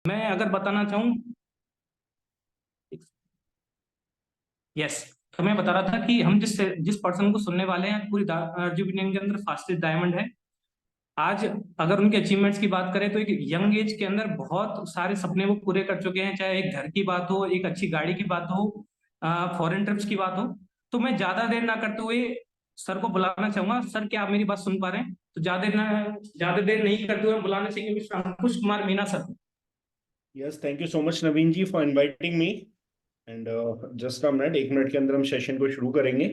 मैं अगर बताना चाहूँ, यस, तो मैं बता रहा था कि हम जिस जिस पर्सन को सुनने वाले हैं, पूरी जुबिलियन के अंदर फास्टेस्ट डायमंड है। आज अगर उनके अचीवमेंट्स की बात करें तो एक यंग एज के अंदर बहुत सारे सपने वो पूरे कर चुके हैं, चाहे एक घर की बात हो, एक अच्छी गाड़ी की बात हो, फॉरेन ट्रिप्स की बात हो। तो मैं ज्यादा देर ना करते हुए सर को बुलाना चाहूंगा। सर, क्या आप मेरी बात सुन पा रहे हैं? तो ज्यादा देर नहीं करते हुए बुलाना चाहिए mister Ankush Kumar Meena sir. Yes, thank you so much Naveen ji for inviting me. And just a minute, 1 minute के अंदर हम सेशन को शुरू करेंगे।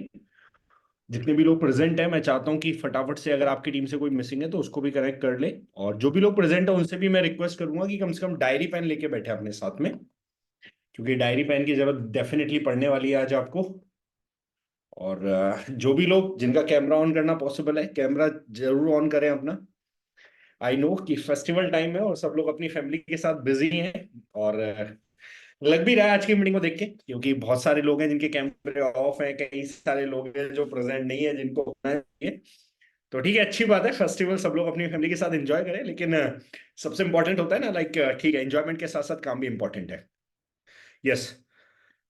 जितने भी लोग प्रेजेंट हैं, मैं चाहता हूं कि फटाफट से अगर आपकी टीम से कोई मिसिंग है तो उसको भी कनेक्ट कर ले। और जो भी लोग प्रेजेंट है उनसे भी मैं रिक्वेस्ट करूंगा कि कम से कम डायरी पेन लेके बैठे अपने साथ में, क्योंकि डायरी पेन की जरूरत डेफिनेटली पड़ने वाली है आज आपको। और जो भी लोग जिनका कैमरा ऑन करना पॉसिबल है, कैमरा जरूर ऑन करें अपना। आई नो कि फेस्टिवल टाइम है और सब लोग अपनी फैमिली के साथ बिजी हैं। और लग भी रहा है आज की मीटिंग को देख के, क्योंकि बहुत सारे लोग हैं जिनके कैमरे ऑफ हैं, कई सारे लोग हैं जो प्रेजेंट नहीं है जिनको होना चाहिए। तो ठीक है, अच्छी बात है, फेस्टिवल सब लोग अपनी फैमिली के साथ एंजॉय करें। लेकिन सबसे इंपॉर्टेंट होता है ना, लाइक ठीक है, एंजॉयमेंट के साथ साथ काम भी इंपॉर्टेंट है। यस।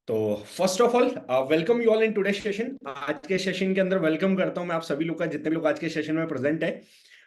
तो first of all, welcome you all in today session. आज के सेशन के अंदर वेलकम करता हूं मैं आप सभी लोग का, जितने भी लोग आज के सेशन में प्रेजेंट है।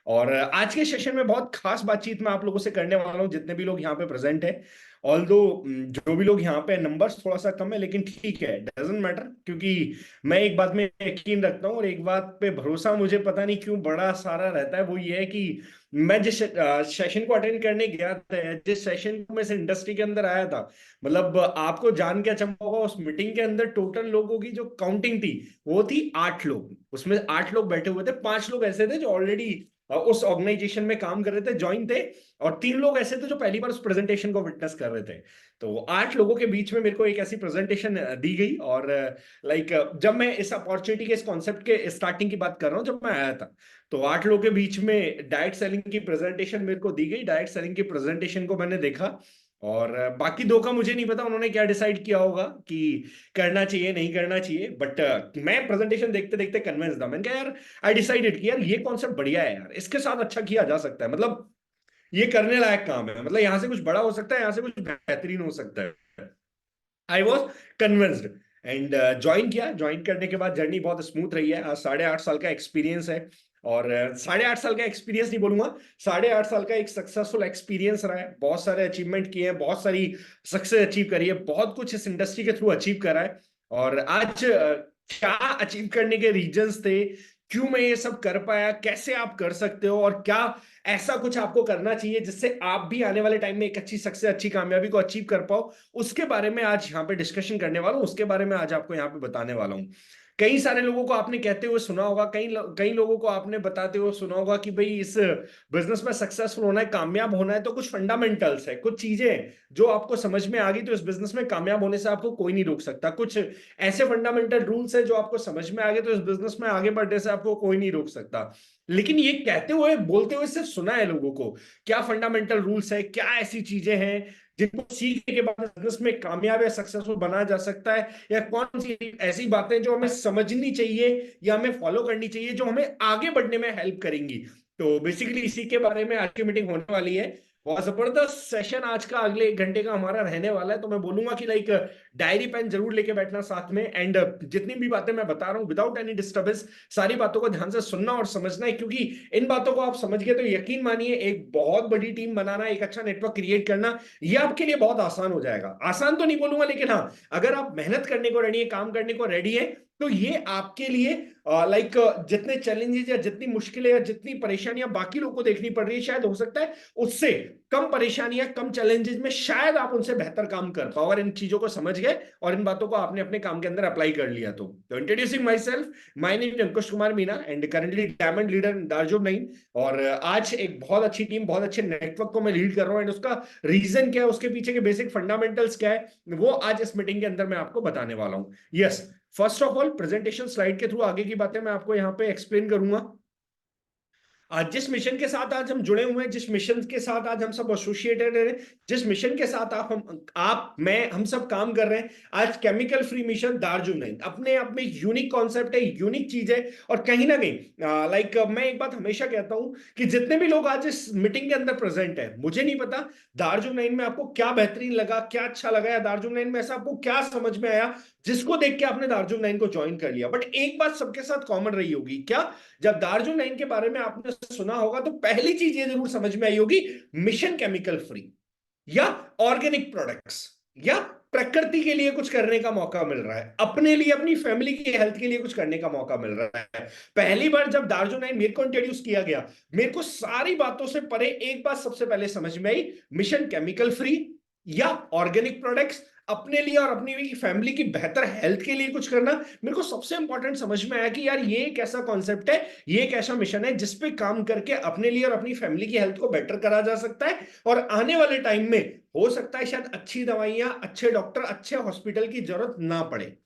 और आज के सेशन में बहुत खास बातचीत मैं आप लोगों से करने वाला हूं, जितने भी लोग यहाँ पे प्रेजेंट है। ऑल्दो जो भी लोग यहाँ पे, नंबर्स थोड़ा सा कम है, लेकिन ठीक है, डजेंट मैटर, क्योंकि मैं एक बात में यकीन रखता हूँ और एक बात पे भरोसा मुझे पता नहीं क्यों बड़ा सारा रहता है। वो ये है कि मैं जिस सेशन को अटेंड करने गया था, जिस सेशन में से इंडस्ट्री के अंदर आया था, मतलब आपको जान के अचंभा होगा, उस मीटिंग के अंदर टोटल लोगों की जो काउंटिंग थी वो थी 8 लोग। उसमें 8 लोग बैठे हुए थे, 5 लोग ऐसे थे जो ऑलरेडी उस ऑर्गेनाइजेशन में काम कर रहे थे, ज्वाइन थे। और 3 लोग ऐसे थे जो पहली बार उस प्रेजेंटेशन को विटनेस कर रहे थे। तो 8 लोगों के बीच में मेरे को एक ऐसी प्रेजेंटेशन दी गई। और लाइक जब मैं इस अपॉर्चुनिटी के, इस कॉन्सेप्ट के स्टार्टिंग की बात कर रहा हूँ, जब मैं आया था तो 8 लोगों के बीच में डायरेक्ट सेलिंग की प्रेजेंटेशन मेरे को दी गई। डायरेक्ट सेलिंग की प्रेजेंटेशन को मैंने देखा। और बाकी 2 का मुझे नहीं पता उन्होंने क्या डिसाइड किया होगा कि करना चाहिए नहीं करना चाहिए, बट मैं प्रेजेंटेशन देखते देखते कन्विंस था। मैंने कहा यार, आई डिसाइडेड कि यार ये कॉन्सेप्ट बढ़िया है यार, इसके साथ अच्छा किया जा सकता है, मतलब ये करने लायक काम है, मतलब यहाँ से कुछ बड़ा हो सकता है, यहाँ से कुछ बेहतरीन हो सकता है। I was convinced and join किया। ज्वाइन करने के बाद जर्नी बहुत स्मूथ रही है। आज 8.5 साल का एक्सपीरियंस है। और 8.5 साल का एक्सपीरियंस नहीं बोलूंगा, 8.5 साल का एक सक्सेसफुल एक्सपीरियंस रहा है। बहुत सारे अचीवमेंट किए हैं, बहुत सारी सक्सेस अचीव करी है, बहुत कुछ इस इंडस्ट्री के थ्रू अचीव करा है। और आज क्या अचीव करने के रीजंस थे, क्यों मैं ये सब कर पाया, कैसे आप कर सकते हो, और क्या ऐसा कुछ आपको करना चाहिए जिससे आप भी आने वाले टाइम में एक अच्छी सक्सेस, अच्छी कामयाबी को अचीव कर पाओ, उसके बारे में आज यहाँ पे डिस्कशन करने वाला हूँ। उसके बारे में आज आपको यहाँ पे बताने वाला हूँ। कई सारे लोगों को आपने कहते हुए सुना होगा, कई लोगों को आपने बताते हुए सुना होगा कि भाई इस बिजनेस में सक्सेसफुल होना है, कामयाब होना है, तो कुछ फंडामेंटल्स है, कुछ चीजें जो आपको समझ में आ गई तो इस बिजनेस में कामयाब होने से आपको कोई नहीं रोक सकता। कुछ ऐसे फंडामेंटल रूल्स है जो आपको समझ में आ गए तो इस बिजनेस में आगे बढ़ने से आपको कोई नहीं रोक सकता। लेकिन ये कहते हुए, बोलते हुए सिर्फ सुना है लोगों को। क्या फंडामेंटल रूल्स है, क्या ऐसी चीजें हैं जिनको सीखने के बाद बिजनेस में कामयाब या सक्सेसफुल बना जा सकता है, या कौन सी ऐसी बातें जो हमें समझनी चाहिए या हमें फॉलो करनी चाहिए जो हमें आगे बढ़ने में हेल्प करेंगी। तो बेसिकली इसी के बारे में आज की मीटिंग होने वाली है। बहुत जबरदस्त सेशन आज का अगले 1 घंटे का हमारा रहने वाला है। तो मैं बोलूंगा कि लाइक डायरी पेन जरूर लेके बैठना साथ में, एंड जितनी भी बातें मैं बता रहा हूँ विदाउट एनी डिस्टर्बेंस, सारी बातों को ध्यान से सुनना और समझना है, क्योंकि इन बातों को आप समझ गए तो यकीन मानिए एक बहुत बड़ी टीम बनाना, एक अच्छा नेटवर्क क्रिएट करना, ये आपके लिए बहुत आसान हो जाएगा। आसान तो नहीं बोलूंगा, लेकिन हाँ, अगर आप मेहनत करने को रेडी है, काम करने को रेडी है, तो ये आपके लिए लाइक जितने चैलेंजेस या जितनी मुश्किलें या जितनी परेशानियां बाकी लोगों को देखनी पड़ रही है, शायद हो सकता है उससे कम परेशानियां, कम चैलेंजेस में शायद आप उनसे बेहतर काम कर पाओ, और इन चीजों को समझ गए और इन बातों को आपने अपने काम के अंदर अप्लाई कर लिया। तो introducing myself, my name is Ankush Kumar Meena and currently diamond leader in दार्जुब 9। और आज एक बहुत अच्छी टीम, बहुत अच्छे नेटवर्क को मैं लीड कर रहा हूँ, एंड उसका रीजन क्या है, उसके पीछे के बेसिक फंडामेंटल्स क्या है, वो आज इस मीटिंग के अंदर मैं आपको बताने वाला हूँ। Yes, first of all presentation slide के थ्रू आगे की बातें मैं आपको यहाँ पे एक्सप्लेन करूंगा। जिस मिशन के साथ आज हम जुड़े हुए हैं, जिस मिशन के साथ आज हम सब एसोसिएटेड हैं, जिस मिशन के साथ आप मैं हम सब काम कर रहे हैं, आज केमिकल फ्री मिशन दार्जिलिंग अपने आप में यूनिक कॉन्सेप्ट है, यूनिक चीज है। और कहीं ना कहीं मैं एक बात हमेशा कहता हूं कि जितने भी लोग आज इस मीटिंग के अंदर प्रेजेंट है, मुझे नहीं पता दार्जिलिंग में आपको क्या बेहतरीन लगा, क्या अच्छा लगा, या दार्जिलिंग में ऐसा आपको क्या समझ में आया जिसको देख के आपने दार्जिलिंग को ज्वाइन कर लिया। बट एक बात सबके साथ कॉमन रही होगी, क्या? जब दार्जिलिंग के बारे में आपने सुना होगा तो पहली चीज ये जरूर समझ में आई होगी, मिशन केमिकल फ्री या ऑर्गेनिक प्रोडक्ट्स या प्रकृति के लिए कुछ करने का मौका मिल रहा है, अपने लिए अपनी फैमिली की हेल्थ के लिए कुछ करने का मौका मिल रहा है। पहली बार जब दार्जिलिंग मेरे को इंट्रोड्यूस किया गया, मेरे को सारी बातों से परे एक बात सबसे पहले समझ में आई, मिशन केमिकल फ्री या ऑर्गेनिक प्रोडक्ट्स, अपने लिए और अपनी फैमिली की बेहतर हेल्थ के लिए कुछ करना। मेरे को सबसे इंपॉर्टेंट समझ में आया कि यार ये एक ऐसा कॉन्सेप्ट है, ये एक ऐसा मिशन है जिसपे काम करके अपने लिए और अपनी फैमिली की हेल्थ को बेटर करा जा सकता है, और आने वाले टाइम में हो सकता है शायद अच्छी दवाइयां, अच्छे डॉक्टर, अच्छे हॉस्पिटल की जरूरत ना पड़े।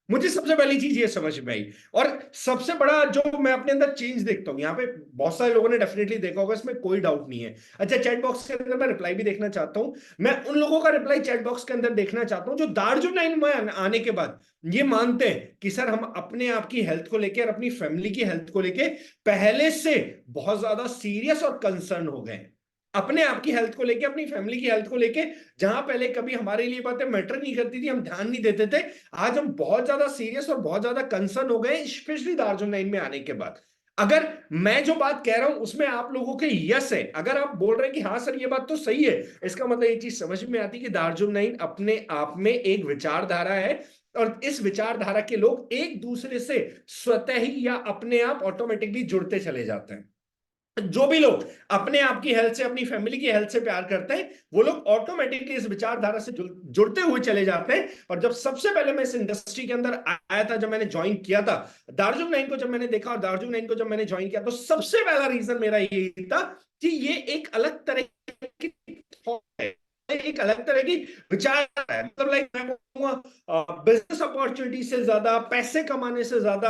मुझे सबसे पहली चीज ये समझ में आई। और सबसे बड़ा जो मैं अपने अंदर चेंज देखता हूं, यहाँ पे बहुत सारे लोगों ने डेफिनेटली देखा होगा, इसमें कोई डाउट नहीं है। अच्छा, चैट बॉक्स के अंदर मैं रिप्लाई भी देखना चाहता हूं। मैं उन लोगों का रिप्लाई चैट बॉक्स के अंदर देखना चाहता हूं जो दार्जिलिंग में आने के बाद ये मानते हैं कि सर हम अपने आप की हेल्थ को लेकर, अपनी फैमिली की हेल्थ को लेकर पहले से बहुत ज्यादा सीरियस और कंसर्न हो गए, अपने आप की हेल्थ को लेके, अपनी फैमिली की हेल्थ को लेके। जहां पहले कभी हमारे लिए बातें मैटर नहीं करती थी, हम ध्यान नहीं देते थे, आज हम बहुत ज्यादा सीरियस और बहुत ज्यादा कंसर्न हो गए, स्पेशली दार्जिलिंग में आने के बाद। अगर मैं जो बात कह रहा हूं उसमें आप लोगों के यस है, अगर आप बोल रहे हैं कि हाँ सर ये बात तो सही है, इसका मतलब ये चीज समझ में आती कि दार्जिलिंग अपने आप में एक विचारधारा है, और इस विचारधारा के लोग एक दूसरे से स्वतः ही या अपने आप ऑटोमेटिकली जुड़ते चले जाते हैं। जो भी लोग अपने आप की हेल्थ से, अपनी फैमिली की हेल्थ से प्यार करते हैं, वो लोग ऑटोमेटिकली इस विचारधारा से जुड़ते हुए चले जाते हैं। और जब सबसे पहले मैं इस इंडस्ट्री के अंदर आया था, जब मैंने ज्वाइन किया था दार्जिलिंग को, जब मैंने देखा और दार्जिलिंग को जब मैंने ज्वाइन किया, तो सबसे पहला रीजन मेरा यही था कि ये एक अलग तरह की thought है, एक अलग तरह की विचार है। मतलब लाइक मैं कहूंगा बिजनेस अपॉर्चुनिटी से ज्यादा, पैसे कमाने से ज्यादा,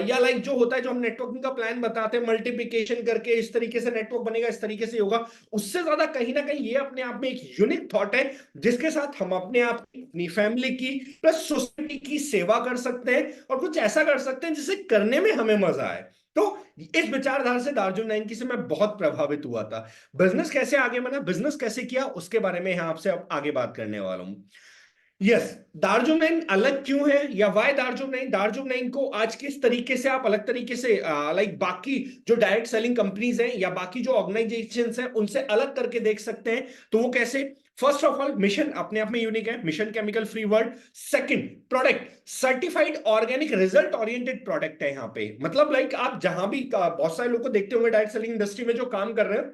या लाइक जो होता है, जो हम नेटवर्किंग का प्लान बताते हैं, मल्टीप्लिकेशन करके इस तरीके से नेटवर्क बनेगा, इस तरीके से होगा, उससे ज्यादा कहीं ना कहीं ये अपने आप में एक यूनिक थॉट है जिसके साथ हम अपने आप की, अपनी फैमिली की प्लस सोसाइटी की सेवा कर सकते हैं, और कुछ ऐसा कर सकते हैं जिसे करने में हमें मजा आए। तो इस विचारधारा से दार्जिलिंग से मैं बहुत प्रभावित हुआ था। बिजनेस कैसे आगे बना, बिजनेस कैसे किया, उसके बारे में यहाँ आपसे अब आगे बात करने वाला हूं। यस, दार्जिलिंग अलग क्यों है, या वाई दार्जिलिंग, दार्जिलिंग को आज किस तरीके से आप अलग तरीके से लाइक बाकी जो डायरेक्ट सेलिंग कंपनीज हैं या बाकी जो ऑर्गेनाइजेशंस हैं उनसे अलग करके देख सकते हैं। तो वो कैसे? फर्स्ट ऑफ ऑल, मिशन अपने आप में यूनिक है, mission chemical free world. Second, product certified organic result oriented product है यहाँ पे। मतलब लाइक आप जहां भी बहुत सारे लोग को देखते होंगे डायरेक्ट सेलिंग इंडस्ट्री में जो काम कर रहे हैं,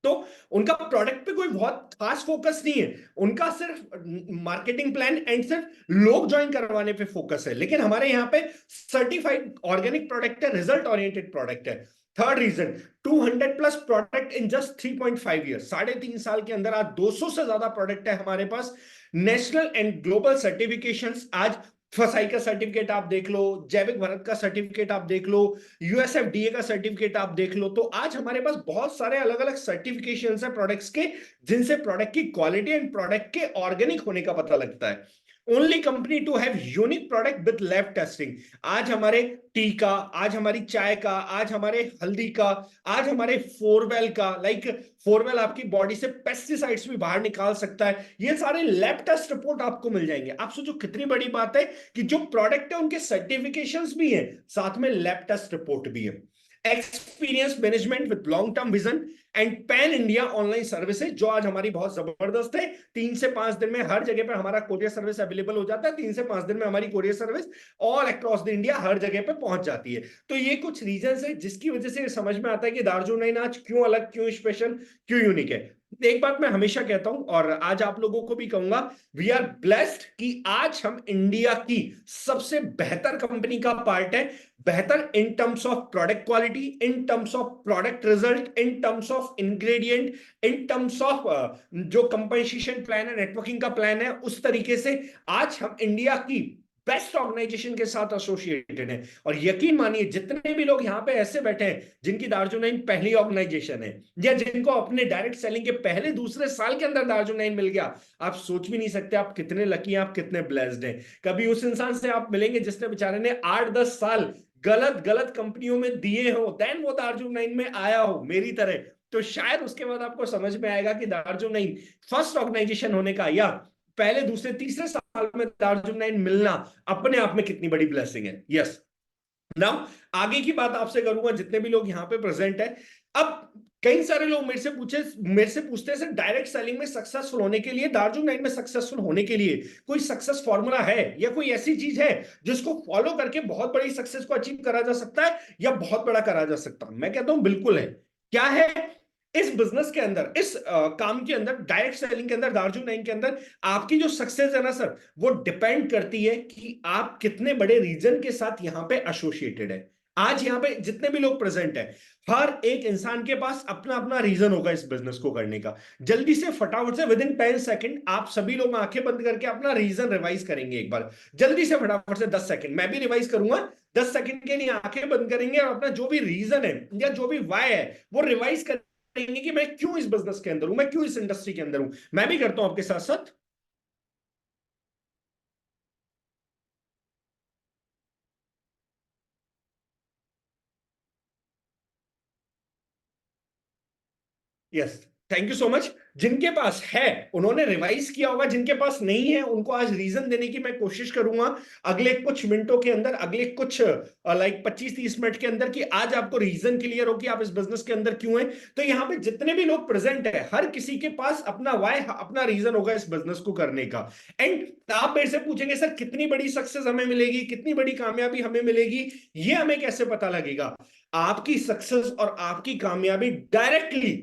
तो उनका प्रोडक्ट पे कोई बहुत खास फोकस नहीं है, उनका सिर्फ मार्केटिंग प्लान एंड सिर्फ लोग ज्वाइन करवाने पे फोकस है। लेकिन हमारे यहाँ पे सर्टिफाइड ऑर्गेनिक प्रोडक्ट है, रिजल्ट ओरिएंटेड प्रोडक्ट है। Third reason, 200 plus product in just 3.5 year, 3.5 साल के अंदर आज 200 से ज्यादा प्रोडक्ट है हमारे पास। नेशनल एंड ग्लोबल सर्टिफिकेशंस, आज फसाई का सर्टिफिकेट आप देख लो, जैविक भारत का सर्टिफिकेट आप देख लो, यूएसएफडीए का सर्टिफिकेट आप देख लो। तो आज हमारे पास बहुत सारे अलग अलग सर्टिफिकेशंस है प्रोडक्ट्स के, जिनसे प्रोडक्ट की क्वालिटी एंड प्रोडक्ट के ऑर्गेनिक होने का पता लगता है। Only company to have unique product with lab testing. आज हमारे टी का, आज हमारी चाय का, आज हमारे हल्दी का, आज हमारे फोरवेल का, लाइक फोरवेल आपकी बॉडी से पेस्टिसाइड्स भी बाहर निकाल सकता है, ये सारे लैब टेस्ट रिपोर्ट आपको मिल जाएंगे। आप सोचो कितनी बड़ी बात है कि जो प्रोडक्ट है उनके सर्टिफिकेशंस भी हैं, साथ में लैब टेस्ट रिपोर्ट भी है। Experience management with long term vision and pan India online services, जो आज हमारी बहुत जबरदस्त है। 3 से 5 दिन में हर जगह पे हमारा कोरियर सर्विस अवेलेबल हो जाता है। 3 से 5 दिन में हमारी courier service all across the India हर जगह पे पहुंच जाती है। तो ये कुछ रीजंस है जिसकी वजह से समझ में आता है कि दार्जिलिंग आज क्यों अलग, क्यों स्पेशल, क्यों यूनिक है। एक बात मैं हमेशा कहता हूं और आज आप लोगों को भी कहूंगा, वी आर ब्लेस्ड कि आज हम इंडिया की सबसे बेहतर कंपनी का पार्ट है। बेहतर in terms of product quality, in terms of product result, in terms of ingredient, in terms of जो कंपनसेशन प्लान है, नेटवर्किंग का प्लान है, उस तरीके से आज हम इंडिया की बेस्ट ऑर्गेनाइजेशन के साथ एसोसिएटेड हैं। और यकीन मानिए जितने भी लोग यहाँ पे ऐसे बैठे हैं जिनकी दार्जिलिंग पहली ऑर्गेनाइजेशन है, या जिनको अपने डायरेक्ट सेलिंग के पहले दूसरे साल के अंदर दार्जिलिंग मिल गया, आप सोच भी नहीं सकते आप कितने लकी हैं, आप कितने ब्लेस्ड हैं। कभी उस इंसान से आप मिलेंगे जिसने बेचारे ने 8-10 साल गलत गलत कंपनियों में दिए हो, देन वो दार्जिलिंग में आया हो मेरी तरह, तो शायद उसके बाद आपको समझ में आएगा कि दार्जिलिंग फर्स्ट ऑर्गेनाइजेशन होने का या पहले दूसरे तीसरे साल में दार्जिलिंग मिलना अपने आप में कितनी बड़ी ब्लेसिंग है। यस, नाउ आगे की बात आपसे करूंगा जितने भी लोग यहाँ पे प्रेजेंट है। अब कई सारे लोग मेरे से पूछते हैं सर डायरेक्ट सेलिंग में सक्सेसफुल होने के लिए, दार्जिलिंग में सक्सेसफुल होने के लिए कोई सक्सेस फॉर्मूला है या कोई ऐसी चीज है जिसको फॉलो करके बहुत बड़ी सक्सेस को अचीव करा जा सकता है या बहुत बड़ा करा जा सकता है? मैं कहता हूं बिल्कुल है। क्या है? इस बिजनेस के अंदर, इस काम के अंदर, डायरेक्ट सेलिंग के अंदर, दार्जिलिंग के अंदर आपकी जो सक्सेस है ना सर, वो डिपेंड करती है कि आप कितने बड़े रीजन के साथ यहां पे एसोसिएटेड है। आज यहां पे जितने भी लोग प्रेजेंट है, हर एक इंसान के पास अपना अपना रीजन होगा इस बिजनेस को करने का। जल्दी से फटाफट से विद इन 10 सेकंड आप सभी लोग आंखें बंद करके अपना रीजन रिवाइज करेंगे एक बार। जल्दी से फटाफट से 10 सेकंड मैं भी रिवाइज करूंगा, 10 सेकंड के लिए आंखें बंद करेंगे और अपना जो भी रीजन है या जो भी वाई है वो रिवाइज करेंगे कि मैं क्यों इस बिजनेस के अंदर हूं, मैं क्यों इस इंडस्ट्री के अंदर हूं। मैं भी करता हूं आपके साथ साथ। Yes, thank you so much. जिनके पास है उन्होंने रिवाइज किया होगा, जिनके पास नहीं है उनको आज रीजन देने की मैं कोशिश करूंगा अगले कुछ मिनटों के अंदर, अगले कुछ 25-30 मिनट के अंदर, कि आज आपको रीजन क्लियर हो कि आप इस बिजनेस के अंदर क्यों हैं। तो यहाँ पे जितने भी लोग प्रेजेंट है हर किसी के पास अपना वाई, अपना रीजन होगा इस बिजनेस को करने का। एंड आप मेरे से पूछेंगे सर कितनी बड़ी सक्सेस हमें मिलेगी, कितनी बड़ी कामयाबी हमें मिलेगी, ये हमें कैसे पता लगेगा? आपकी सक्सेस और आपकी कामयाबी डायरेक्टली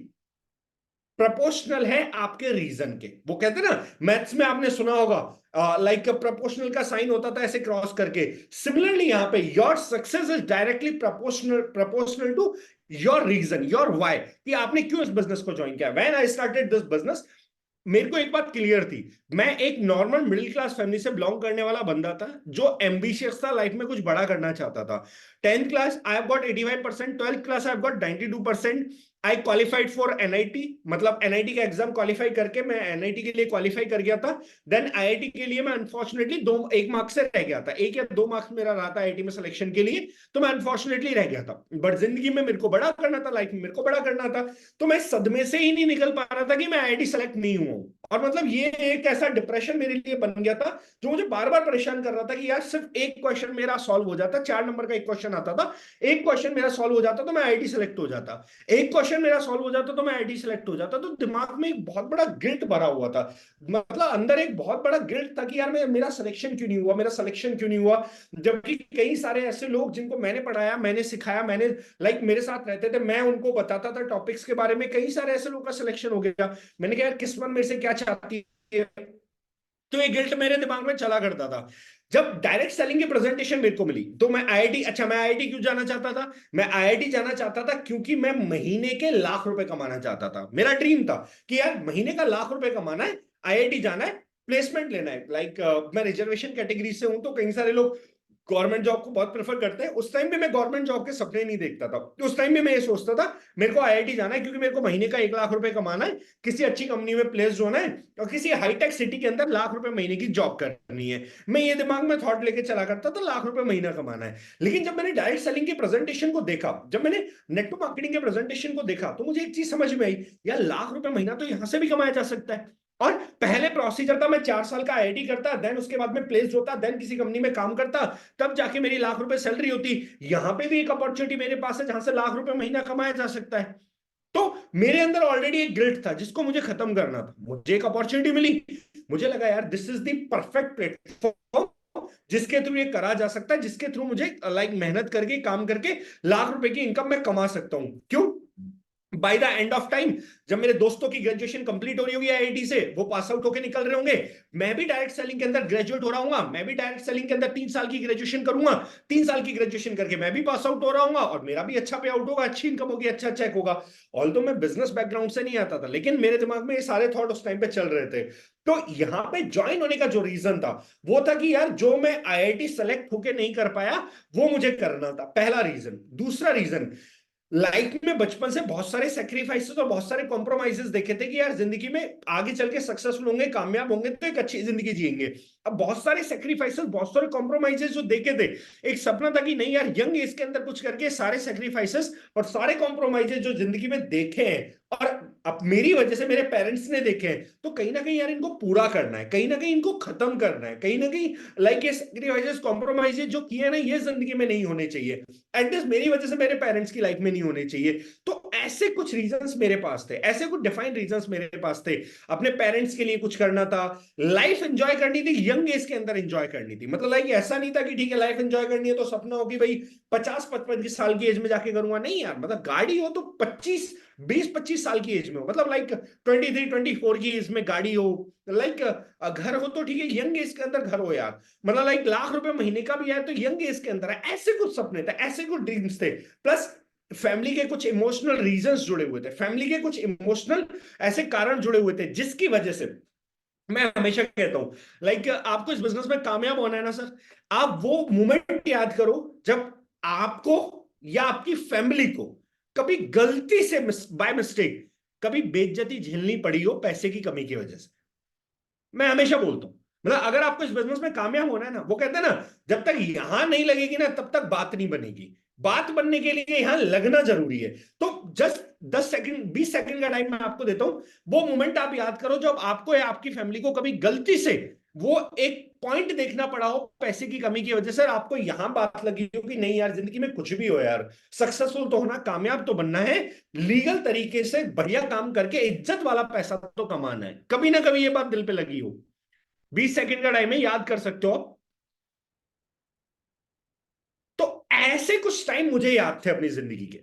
प्रोपोर्शनल है आपके रीजन के। वो कहते हैं ना मैथ्स में आपने सुना होगा लाइक प्रोपोर्शनल का साइन होता था ऐसे क्रॉस करके, सिमिलरली यहां पे your success is directly proportional to your reason, your why, कि आपने क्यों इस बिजनेस को ज्वाइन किया। When I started this business, मेरे को एक बात क्लियर थी, मैं एक नॉर्मल मिडिल क्लास फैमिली से बिलोंग करने वाला बंदा था जो एम्बिशियस था, लाइफ में कुछ बड़ा करना चाहता था। 10th class I have got 85%, 12th class I have got 92%। I qualified for NIT, मतलब एनआईटी का एग्जाम क्वालिफाई करके मैं एनआईटी के लिए क्वालिफाई कर गया था। देन आईआईटी के लिए मैं अनफॉर्चुनेटली एक मार्क्स से रह गया था, 1 या 2 मार्क्स मेरा रहा था आईआईटी में सिलेक्शन के लिए, तो मैं अनफॉर्चुनेटली रह गया था। बट जिंदगी में मेरे को बड़ा करना था, लाइफ में मेरे को बड़ा करना था, तो मैं सदमे से ही नहीं निकल पा रहा था कि मैं आईआईटी सेलेक्ट नहीं हुआ। और मतलब ये एक ऐसा डिप्रेशन मेरे लिए बन गया था जो मुझे बार बार परेशान कर रहा था कि यार सिर्फ एक क्वेश्चन मेरा सॉल्व हो जाता, 4 नंबर का एक क्वेश्चन आता था, एक क्वेश्चन मेरा सॉल्व हो जाता तो मैं आईआईटी सेलेक्ट हो जाता, एक क्वेश्चन मेरा सॉल्व हो जाता तो मैं आईआईटी सेलेक्ट हो जाता। तो दिमाग में एक बहुत बड़ा गिल्ट भरा हुआ था, मतलब अंदर एक बहुत बड़ा गिल्ट था कि यार मेरा सिलेक्शन क्यों नहीं हुआ, मेरा सिलेक्शन क्यों नहीं हुआ। जबकि कई सारे ऐसे लोग जिनको मैंने पढ़ाया, मैंने सिखाया, मैंने लाइक मेरे साथ रहते थे, मैं उनको बताता था टॉपिक्स के बारे में, कई सारे ऐसे लोगों का सिलेक्शन हो गया। मैंने कहा यार किस्मत मेरे से क्या चाहती है, तो ये गिल्ट मेरे दिमाग में चला करता था। जब डायरेक्ट सेलिंग की प्रेजेंटेशन मेरे को मिली तो मैं आईआईटी, अच्छा मैं आईआईटी क्यों जाना चाहता था? मैं आईआईटी जाना चाहता था क्योंकि मैं महीने के लाख रुपए कमाना चाहता था। मेरा ड्रीम था कि यार महीने का लाख रुपए कमाना है, आईआईटी जाना है, प्लेसमेंट लेना है। लाइक मैं रिजर्वेशन कैटेगरी से हूं, तो कई सारे लोग गवर्नमेंट जॉब को बहुत प्रेफर करते हैं। उस टाइम भी मैं गवर्नमेंट जॉब के सपने नहीं देखता था, तो उस टाइम भी मैं ये सोचता था मेरे को आईआईटी जाना है क्योंकि मेरे को महीने का 1 लाख रुपए कमाना है, किसी अच्छी कंपनी में प्लेस होना है और किसी हाईटेक सिटी के अंदर लाख रुपए महीने की जॉब करनी है। मैं ये दिमाग में थॉट लेके चला करता था लाख रुपए महीना कमाना है। लेकिन जब मैंने डायरेक्ट सेलिंग के प्रेजेंटेशन को देखा, जब मैंने नेटवर्क मार्केटिंग के प्रेजेंटेशन को देखा, तो मुझे एक चीज समझ में आई, यार लाख रुपए महीना तो यहां से भी कमाया जा सकता है। और पहले प्रोसीजर था मैं 4 साल का आईआईटी करता, देन उसके बाद में प्लेस होता, देन किसी कंपनी में काम करता, तब जाके मेरी लाख रुपए सैलरी होती। यहां पे भी एक अपॉर्चुनिटी मेरे पास है जहां से लाख रुपए महीना कमाया जा सकता है। तो मेरे अंदर ऑलरेडी एक गिल्ट था जिसको मुझे खत्म करना था। मुझे एक अपॉर्चुनिटी मिली, मुझे लगा यार this is the perfect platform जिसके थ्रू ये करा जा सकता है, जिसके थ्रू मुझे लाइक मेहनत करके काम करके लाख रुपए की इनकम मैं कमा सकता हूं। क्यों? By the end of time, जब मेरे दोस्तों की ग्रेजुएशन कंप्लीट हो रही होगी आईआईटी से, वो पास आउट होकर निकल रहे होंगे, मैं भी डायरेक्ट सेलिंग के अंदर ग्रेजुएट हो रहा हूँ, मैं भी डायरेक्ट सेलिंग के अंदर 3 साल की ग्रेजुएशन करूंगा, 3 साल की ग्रेजुएशन करके मैं भी पास आउट हो रहा हूँ और मेरा भी अच्छा पे आउट होगा, अच्छी इनकम होगी, अच्छा चेक होगा। ऑल तो मैं बिजनेस बैकग्राउंड से नहीं आता था, लेकिन मेरे दिमाग में ये सारे थॉट उस टाइम पे चल रहे थे। तो यहां पे ज्वाइन होने का जो रीजन था वो था कि यार जो मैं आईआईटी सेलेक्ट होके नहीं कर पाया वो मुझे करना था, पहला रीजन। दूसरा रीजन, लाइफ में बचपन से बहुत सारे सेक्रीफाइसेस और बहुत सारे कॉम्प्रोमाइजेस देखे थे कि यार जिंदगी में आगे चल के सक्सेसफुल होंगे, कामयाब होंगे तो एक अच्छी जिंदगी जिएंगे। अब बहुत सारे सेक्रीफाइसेस, बहुत सारे कॉम्प्रोमाइजेस जो देखे थे, एक सपना था कि नहीं यार यंग एज के अंदर कुछ करके सारे सेक्रीफाइसेस और सारे कॉम्प्रोमाइजेस जो जिंदगी में देखे हैं और अब मेरी वजह से मेरे पेरेंट्स ने देखे हैं, तो कहीं ना कहीं यार इनको पूरा करना है, कहीं ना कहीं इनको खत्म करना है, कहीं ना कहीं लाइक ये सेक्रीफाइसेस, कॉम्प्रोमाइजेस जो किए ना, ये जिंदगी में नहीं होने चाहिए, एटलीस्ट मेरी वजह से मेरे पेरेंट्स की लाइफ में नहीं होने चाहिए। तो ऐसे कुछ रीजंस मेरे पास थे, ऐसे कुछ डिफाइंड रीजंस मेरे पास थे। अपने पेरेंट्स के लिए कुछ करना था, लाइफ एंजॉय करनी थी, यंग एज के अंदर एंजॉय करनी थी। मतलब लाइक ऐसा नहीं था कि ठीक है लाइफ एंजॉय करनी है तो सपना हो कि भाई 50-55 की साल की एज में जाके करूंगा, नहीं यार। मतलब गाड़ी हो तो 20-25 साल की एज में हो, मतलब लाइक 23-24 की एज में गाड़ी हो, लाइक घर हो तो ठीक है यंग एज के अंदर घर हो यार। मतलब लाइक ₹1,00,000 महीने का भी आए तो यंग एज के अंदर है। ऐसे कुछ सपने थे, ऐसे कुछ ड्रीम्स थे। प्लस फैमिली के कुछ इमोशनल रीजंस जुड़े हुए थे, फैमिली के कुछ इमोशनल ऐसे कारण जुड़े हुए थे जिसकी वजह से मैं हमेशा कहता हूं लाइक आपको इस बिजनेस में कामयाब होना है ना सर, आप वो मोमेंट याद करो जब आपको या आपकी फैमिली को कभी गलती से बाय मिस्टेक कभी बेइज्जती झेलनी पड़ी हो पैसे की कमी की वजह से। मैं हमेशा बोलता हूं, मतलब अगर आपको इस बिजनेस में कामयाब होना है ना, वो कहते हैं ना जब तक यहां नहीं लगेगी ना तब तक बात नहीं बनेगी, बात बनने के लिए यहां लगना जरूरी है। तो जस्ट 10 सेकंड 20 सेकंड का टाइम मैं आपको देता हूं, वो मोमेंट आप याद करो जब आपको या आपकी फैमिली को कभी गलती से वो एक पॉइंट देखना पड़ा हो पैसे की कमी की वजह से, आपको यहां बात लगी हो कि नहीं यार जिंदगी में कुछ भी हो यार, सक्सेसफुल तो होना, कामयाब तो बनना है, लीगल तरीके से बढ़िया काम करके इज्जत वाला पैसा तो कमाना है, कभी ना कभी ये बात दिल पे लगी हो। 20 सेकंड का टाइम है, याद कर सकते हो। तो ऐसे कुछ टाइम मुझे याद थे अपनी जिंदगी के,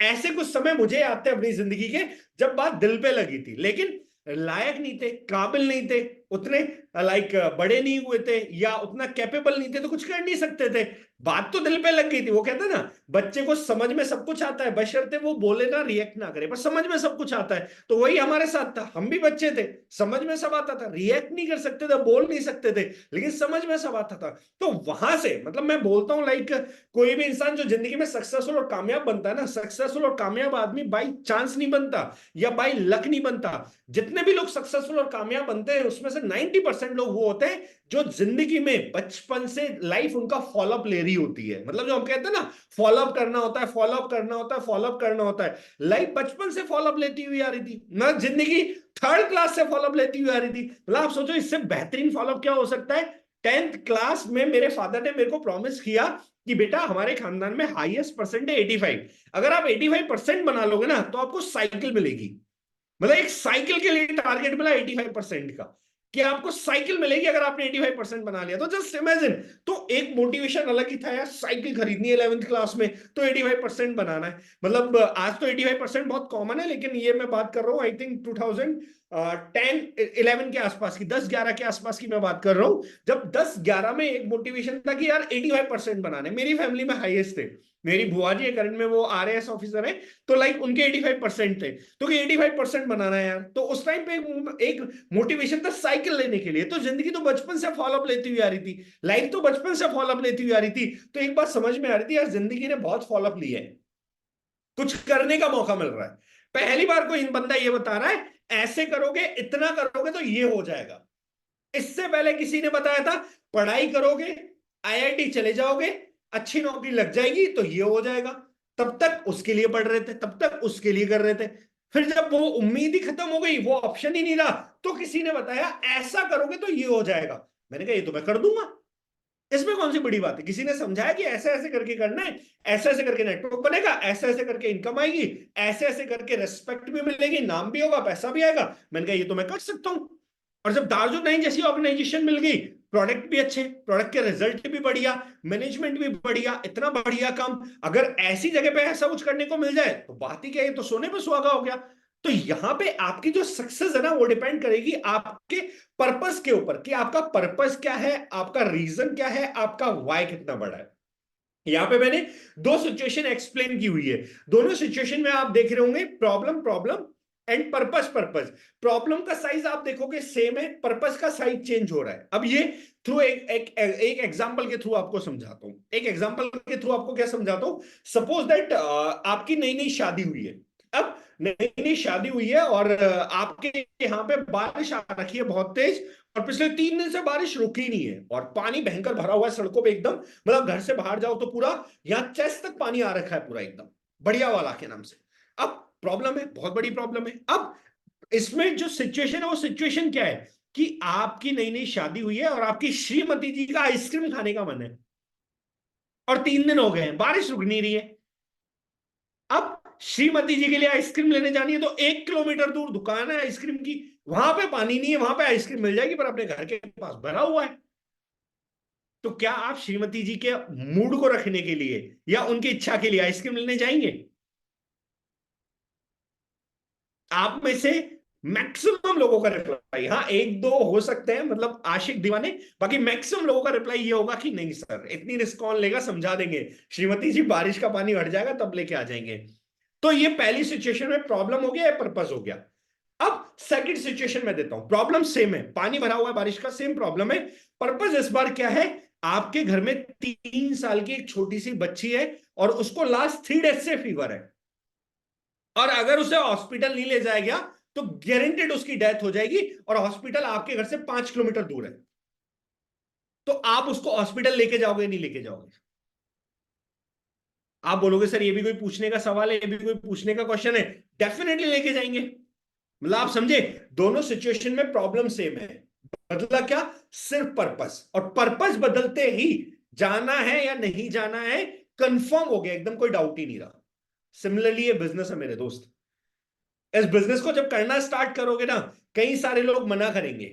ऐसे कुछ समय मुझे याद थे अपनी जिंदगी के जब बात दिल पे लगी थी, लेकिन लायक नहीं थे, काबिल नहीं थे उतने, लाइक बड़े नहीं हुए थे या उतना कैपेबल नहीं थे तो कुछ कर नहीं सकते थे। बात तो दिल पे लग गई थी। वो कहते हैं ना बच्चे को समझ में सब कुछ आता है बशर्ते वो बोले ना, रिएक्ट ना करे, पर समझ में सब कुछ आता है। तो वही हमारे साथ था, हम भी बच्चे थे, समझ में सब आता था, रिएक्ट नहीं कर सकते थे, बोल नहीं सकते थे, लेकिन समझ में सब आता था। तो वहां से मतलब मैं बोलता हूं लाइक कोई भी इंसान जो जिंदगी में सक्सेसफुल और कामयाब बनता है ना, सक्सेसफुल और कामयाब आदमी बाई चांस नहीं बनता या बाई लक नहीं बनता। जितने भी लोग सक्सेसफुल और कामयाब बनते हैं उसमें से 90% लोग वो होते हैं जो जिंदगी में बचपन से लाइफ उनका फॉलोअप ले रही होती है। मतलब जो हम कहते हैं ना फॉलोअप करना होता है, फॉलोअप करना होता है, फॉलोअप करना होता है। लाइफ बचपन से फॉलोअप लेती हुई आ रही थी, ना जिंदगी थर्ड क्लास से फॉलोअप लेती हुई आ रही थी। मतलब आप सोचो इससे बेहतरीन फॉलोअप क्या हो सकता है। 10th क्लास में मेरे फादर ने मेरे को प्रॉमिस किया कि बेटा हमारे खानदान में हाईएस्ट परसेंट है 85, अगर आप 85% बना लोगे ना तो आपको साइकिल मिलेगी। मतलब एक साइकिल के लिए टारगेट मिला 85% का, कि आपको साइकिल मिलेगी अगर आपने 85% बना लिया। तो जस्ट इमेजिन, तो एक मोटिवेशन अलग ही था यार, साइकिल खरीदनी है 11th क्लास में तो 85% बनाना है। मतलब आज तो 85% बहुत कॉमन है, लेकिन ये मैं बात कर रहा हूँ आई थिंक 2010-11 के आसपास की, 10-11 के आसपास की मैं बात कर रहा हूँ, जब 10-11 में एक मोटिवेशन था कि यार 85% बनाने। मेरी फैमिली में हाईएस्ट थे, मेरी बुआ जी करंट में वो आरएएस ऑफिसर है, तो लाइक उनके 85% थे, तो 85% बनाना है यार। तो उस टाइम पे एक मोटिवेशन था साइकिल लेने के लिए। तो जिंदगी तो बचपन से फॉलोअप लेती हुई आ रही थी, लाइफ तो बचपन से फॉलोअप लेती हुई आ रही थी। तो एक बात समझ में आ रही थी यार जिंदगी ने बहुत फॉलोअप लिया है, कुछ करने का मौका मिल रहा है। पहली बार कोई बंदा ये बता रहा है ऐसे करोगे, इतना करोगे तो ये हो जाएगा। इससे पहले किसी ने बताया था पढ़ाई करोगे, आईआईटी चले जाओगे, अच्छी नौकरी लग जाएगी तो ये हो जाएगा। तब तक उसके लिए पढ़ रहे थे, तब तक उसके लिए कर रहे थे। फिर जब वो उम्मीद ही खत्म हो गई, वो ऑप्शन ही नहीं रहा, तो किसी ने बताया ऐसा करोगे तो ये हो जाएगा। मैंने कहा ये तो मैं कर दूंगा, इसमें कौन सी बड़ी बात है। किसी ने समझाया कि ऐसे ऐसे करके करना है, ऐसे ऐसे करके नेटवर्क बनेगा, ऐसे ऐसे करके इनकम आएगी, ऐसे ऐसे करके रेस्पेक्ट भी मिलेगी, नाम भी होगा, पैसा भी आएगा। मैंने कहा ये तो मैं कर सकता हूं। और जब दार्जुन नहीं जैसी ऑर्गेनाइजेशन मिल गई, प्रोडक्ट भी अच्छे, प्रोडक्ट के रिजल्ट भी बढ़िया, मैनेजमेंट भी बढ़िया, इतना बढ़िया काम अगर ऐसी जगह पे ऐसा कुछ करने को मिल जाए तो बात ही क्या है, तो सोने पे सुहागा हो गया। तो यहां पे आपकी जो सक्सेस है ना वो डिपेंड करेगी आपके पर्पस के ऊपर कि आपका पर्पस क्या है, आपका रीजन क्या है, आपका वाई कितना बड़ा है। यहां पे मैंने दो सिचुएशन एक्सप्लेन की हुई है, दोनों सिचुएशन में आप देख रहे होंगे problem problem and purpose purpose. Problem का साइज आप देखोगे सेम है, पर्पस का साइज चेंज हो रहा है। अब ये थ्रू एक एग्जांपल के थ्रू आपको समझाता हूं, एक एग्जांपल के थ्रू आपको क्या समझाता हूं। सपोज दैट आपकी नई नई शादी हुई है, अब नई नई शादी हुई है और आपके यहाँ पे बारिश आ रखी है बहुत तेज, और पिछले 3 दिन से बारिश रुकी नहीं है और पानी भयंकर भरा हुआ है सड़कों पे एकदम, मतलब घर से बाहर जाओ तो पूरा यहाँ चेस्ट तक पानी आ रखा है पूरा एकदम, बढ़िया वाला के नाम से। अब प्रॉब्लम है, बहुत बड़ी प्रॉब्लम है। अब इसमें जो सिचुएशन है वो सिचुएशन क्या है कि आपकी नई नई शादी हुई है और आपकी श्रीमती जी का आइसक्रीम खाने का मन है और 3 दिन हो गए हैं, बारिश रुक नहीं रही है। अब श्रीमती जी के लिए आइसक्रीम लेने जानी है तो 1 किलोमीटर दूर दुकान है आइसक्रीम की, वहां पे पानी नहीं है, वहां पे आइसक्रीम मिल जाएगी पर अपने घर के पास भरा हुआ है। तो क्या आप श्रीमती जी के मूड को रखने के लिए या उनकी इच्छा के लिए आइसक्रीम लेने जाएंगे? आप में से मैक्सिमम लोगों का रिप्लाई, हाँ एक दो हो सकते हैं मतलब आशिक दीवाने, बाकी मैक्सिमम लोगों का रिप्लाई ये होगा कि नहीं सर, इतनी रिस्क कौन लेगा, समझा देंगे श्रीमती जी, बारिश का पानी हट जाएगा तब लेके आ जाएंगे। तो ये पहली सिचुएशन में प्रॉब्लम हो गया या पर्पस हो गया। अब सेकंड सिचुएशन में देता हूं, प्रॉब्लम सेम है, पानी भरा हुआ है बारिश का, सेम प्रॉब्लम है। पर्पस इस बार क्या है, आपके घर में 3 साल की एक छोटी सी बच्ची है और उसको लास्ट 3 डेज से फीवर है, और अगर उसे हॉस्पिटल नहीं ले जाया गया तो गारंटेड उसकी डेथ हो जाएगी, और हॉस्पिटल आपके घर से 5 किलोमीटर दूर है। तो आप उसको हॉस्पिटल लेके जाओगे नहीं लेके जाओगे? आप बोलोगे सर ये भी कोई पूछने का सवाल है, ये भी कोई पूछने का क्वेश्चन है, डेफिनेटली लेके जाएंगे। मतलब आप समझे, दोनों सिचुएशन में प्रॉब्लम सेम है, बदला क्या, सिर्फ पर्पस, और पर्पस बदलते ही जाना है या नहीं जाना है कंफर्म हो गया, एकदम कोई डाउट ही नहीं रहा। सिमिलरली ये बिजनेस है मेरे दोस्त, इस बिजनेस को जब करना स्टार्ट करोगे ना, कई सारे लोग मना करेंगे,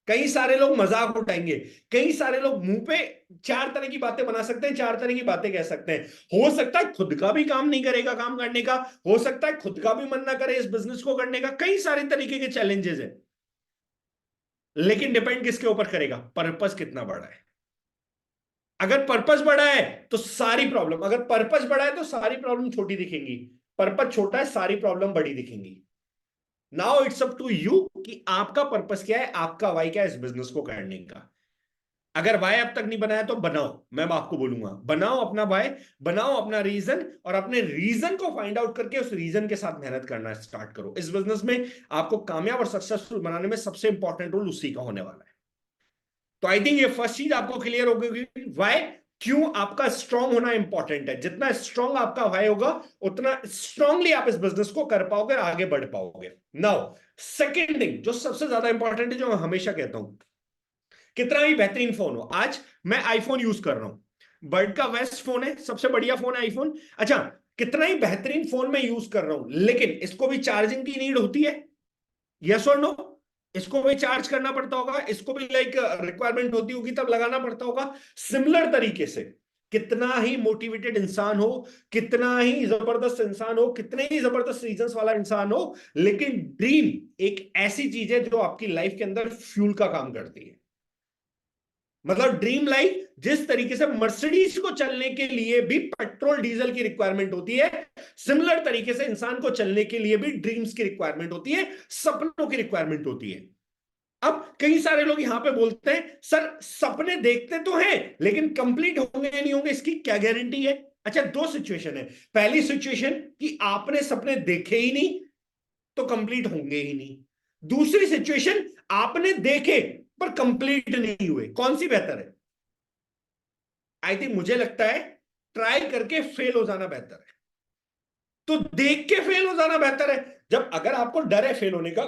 कई सारे लोग मजाक उठाएंगे, कई सारे लोग मुंह पे 4 तरह की बातें बना सकते हैं, 4 तरह की बातें कह सकते हैं। हो सकता है खुद का भी काम नहीं करेगा काम करने का, हो सकता है खुद का भी मन ना करे इस बिजनेस को करने का, कई सारे तरीके के चैलेंजेस हैं। लेकिन डिपेंड किसके ऊपर करेगा, पर्पस कितना बड़ा है। अगर पर्पस बड़ा है तो सारी प्रॉब्लम, अगर पर्पस बड़ा है तो सारी प्रॉब्लम छोटी दिखेंगी, पर्पस छोटा है सारी प्रॉब्लम बड़ी दिखेंगी। Now it's up to you कि आपका पर्पस क्या है, आपका वाई क्या है इस बिजनेस को करने का। अगर वाई अब तक नहीं बनाया तो बनाओ, मैं आपको बोलूंगा बनाओ अपना वाई, बनाओ अपना रीजन, और अपने रीजन को फाइंड आउट करके उस रीजन के साथ मेहनत करना स्टार्ट करो। इस बिजनेस में आपको कामयाब और सक्सेसफुल बनाने में सबसे इंपॉर्टेंट रोल उसी का होने वाला है। तो आई थिंक ये फर्स्ट चीज आपको क्लियर हो गई, वाई, क्यों आपका स्ट्रांग होना इंपॉर्टेंट है। जितना स्ट्रांग आपका वाई होगा उतना स्ट्रांगली आप इस बिजनेस को कर पाओगे, आगे बढ़ पाओगे। नाउ सेकेंड थिंग जो सबसे ज्यादा इंपॉर्टेंट है, जो मैं हमेशा कहता हूं, कितना भी बेहतरीन फोन हो, आज मैं आईफोन यूज कर रहा हूं, वर्ल्ड का बेस्ट फोन है, सबसे बढ़िया फोन है आईफोन। अच्छा, कितना ही बेहतरीन फोन मैं यूज कर रहा हूं, लेकिन इसको भी चार्जिंग की नीड होती है, यस और नो? इसको भी चार्ज करना पड़ता होगा, इसको भी लाइक रिक्वायरमेंट होती होगी तब लगाना पड़ता होगा। सिमिलर तरीके से कितना ही मोटिवेटेड इंसान हो, कितना ही जबरदस्त इंसान हो, कितने ही जबरदस्त रीजंस वाला इंसान हो, लेकिन ड्रीम एक ऐसी चीज है जो आपकी लाइफ के अंदर फ्यूल का काम करती है। मतलब ड्रीम लाइफ जिस तरीके से मर्सिडीज को चलने के लिए भी पेट्रोल डीजल की रिक्वायरमेंट होती है, सिमिलर तरीके से इंसान को चलने के लिए भी ड्रीम्स की रिक्वायरमेंट होती है, सपनों की रिक्वायरमेंट होती है। अब कई सारे लोग यहां पे बोलते हैं सर सपने देखते तो हैं लेकिन कंप्लीट होंगे नहीं होंगे इसकी क्या गारंटी है। अच्छा, दो सिचुएशन है, पहली सिचुएशन कि आपने सपने देखे ही नहीं तो कंप्लीट होंगे ही नहीं, दूसरी सिचुएशन आपने देखे पर कंप्लीट नहीं हुए, कौन सी बेहतर है? आई थिंक मुझे लगता है ट्राई करके फेल हो जाना बेहतर है। तो देख के फेल हो जाना बेहतर है। जब अगर आपको डर है फेल होने का,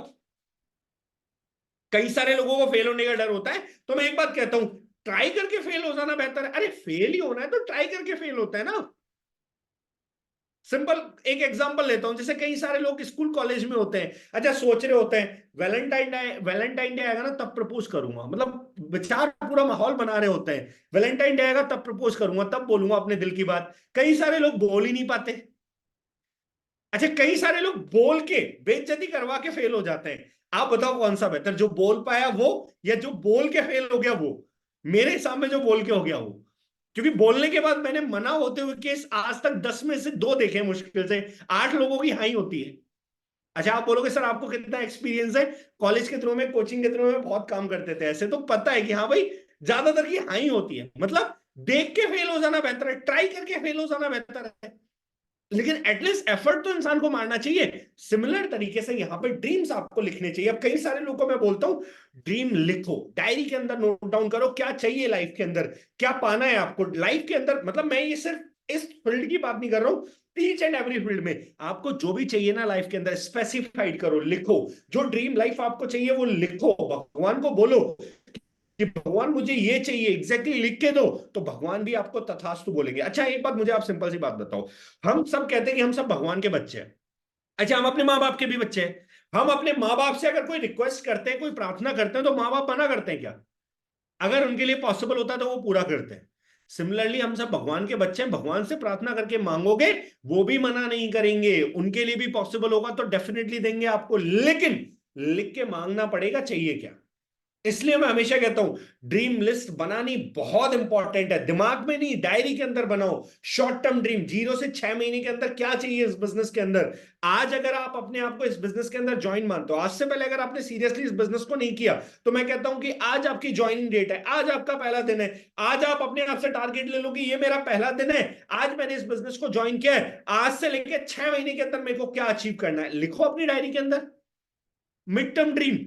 कई सारे लोगों को फेल होने का डर होता है, तो मैं एक बात कहता हूं, ट्राई करके फेल हो जाना बेहतर है। अरे फेल ही होना है तो ट्राई करके फेल होता है ना। सिंपल एक एग्जांपल लेता हूं, जैसे कई सारे लोग स्कूल कॉलेज में होते हैं, अच्छा सोच रहे होते हैं वैलेंटाइन डे आएगा ना तब प्रपोज करूंगा, मतलब विचार पूरा माहौल बना रहे होते हैं, वैलेंटाइन डे आएगा तब प्रपोज करूंगा, तब बोलूंगा अपने दिल की बात। कई सारे लोग बोल ही नहीं पाते। अच्छा कई सारे लोग बोल के बेइज्जती करवा के फेल हो जाते हैं। आप बताओ कौन सा बेहतर, जो बोल पाया वो या जो बोल के फेल हो गया वो? मेरे हिसाब में जो बोल के हो गया वो, क्योंकि बोलने के बाद मैंने मना होते हुए केस आज तक 10 में से 2 देखे, मुश्किल से 8 लोगों की हाई होती है। अच्छा आप बोलोगे सर आपको कितना एक्सपीरियंस है, कॉलेज के थ्रू में कोचिंग के थ्रू में बहुत काम करते थे ऐसे, तो पता है कि हाँ भाई ज्यादातर की हाई होती है। मतलब देख के फेल हो जाना बेहतर है, ट्राई करके फेल हो जाना बेहतर है, लेकिन एटलीस्ट एफर्ट तो इंसान को मारना चाहिए। सिमिलर तरीके से यहां पे ड्रीम्स आपको लिखने चाहिए। अब कई सारे लोगों को मैं बोलता हूं ड्रीम लिखो, डायरी के अंदर नोट डाउन करो क्या चाहिए लाइफ के अंदर, क्या पाना है आपको लाइफ के अंदर। मतलब मैं ये सिर्फ इस फील्ड की बात नहीं कर रहा हूं, ईच एंड एवरी फील्ड में आपको जो भी चाहिए ना लाइफ के अंदर स्पेसिफाइड करो, लिखो। जो ड्रीम लाइफ आपको चाहिए वो लिखो, भगवान को बोलो कि भगवान मुझे ये चाहिए, एग्जैक्टली लिख के दो, तो भगवान भी आपको तथास्तु बोलेंगे। अच्छा एक बात मुझे आप सिंपल सी बात बताओ, हम सब कहते हैं कि हम सब भगवान के बच्चे हैं, अच्छा हम अपने माँ बाप के भी बच्चे हैं, हम अपने माँ बाप से अगर कोई रिक्वेस्ट करते हैं, कोई प्रार्थना करते हैं, तो माँ बाप मना करते हैं क्या? अगर उनके लिए पॉसिबल होता है तो वो पूरा करते हैं। सिमिलरली हम सब भगवान के बच्चे हैं, भगवान से प्रार्थना करके मांगोगे वो भी मना नहीं करेंगे, उनके लिए भी पॉसिबल होगा तो डेफिनेटली देंगे आपको, लेकिन लिख के मांगना पड़ेगा चाहिए क्या। इसलिए मैं हमेशा कहता हूं ड्रीम लिस्ट बनानी बहुत इंपॉर्टेंट है, दिमाग में नहीं डायरी के अंदर बनाओ। शॉर्ट टर्म ड्रीम 0 से 6 महीने के अंदर क्या चाहिए इस बिजनेस के अंदर। आज अगर आप अपने आप को इस बिजनेस के अंदर ज्वाइन मानते हो, आज से पहले अगर आपने सीरियसली इस बिजनेस को नहीं किया, तो मैं कहता हूं कि आज आपकी ज्वाइनिंग डेट है, आज आपका पहला दिन है। आज आप अपने आप से टारगेट ले लो कि ये मेरा पहला दिन है, आज मैंने इस बिजनेस को ज्वाइन किया है, आज से लेकर 6 महीने के अंदर मेरे को क्या अचीव करना है, लिखो अपनी डायरी के अंदर। मिड टर्म ड्रीम,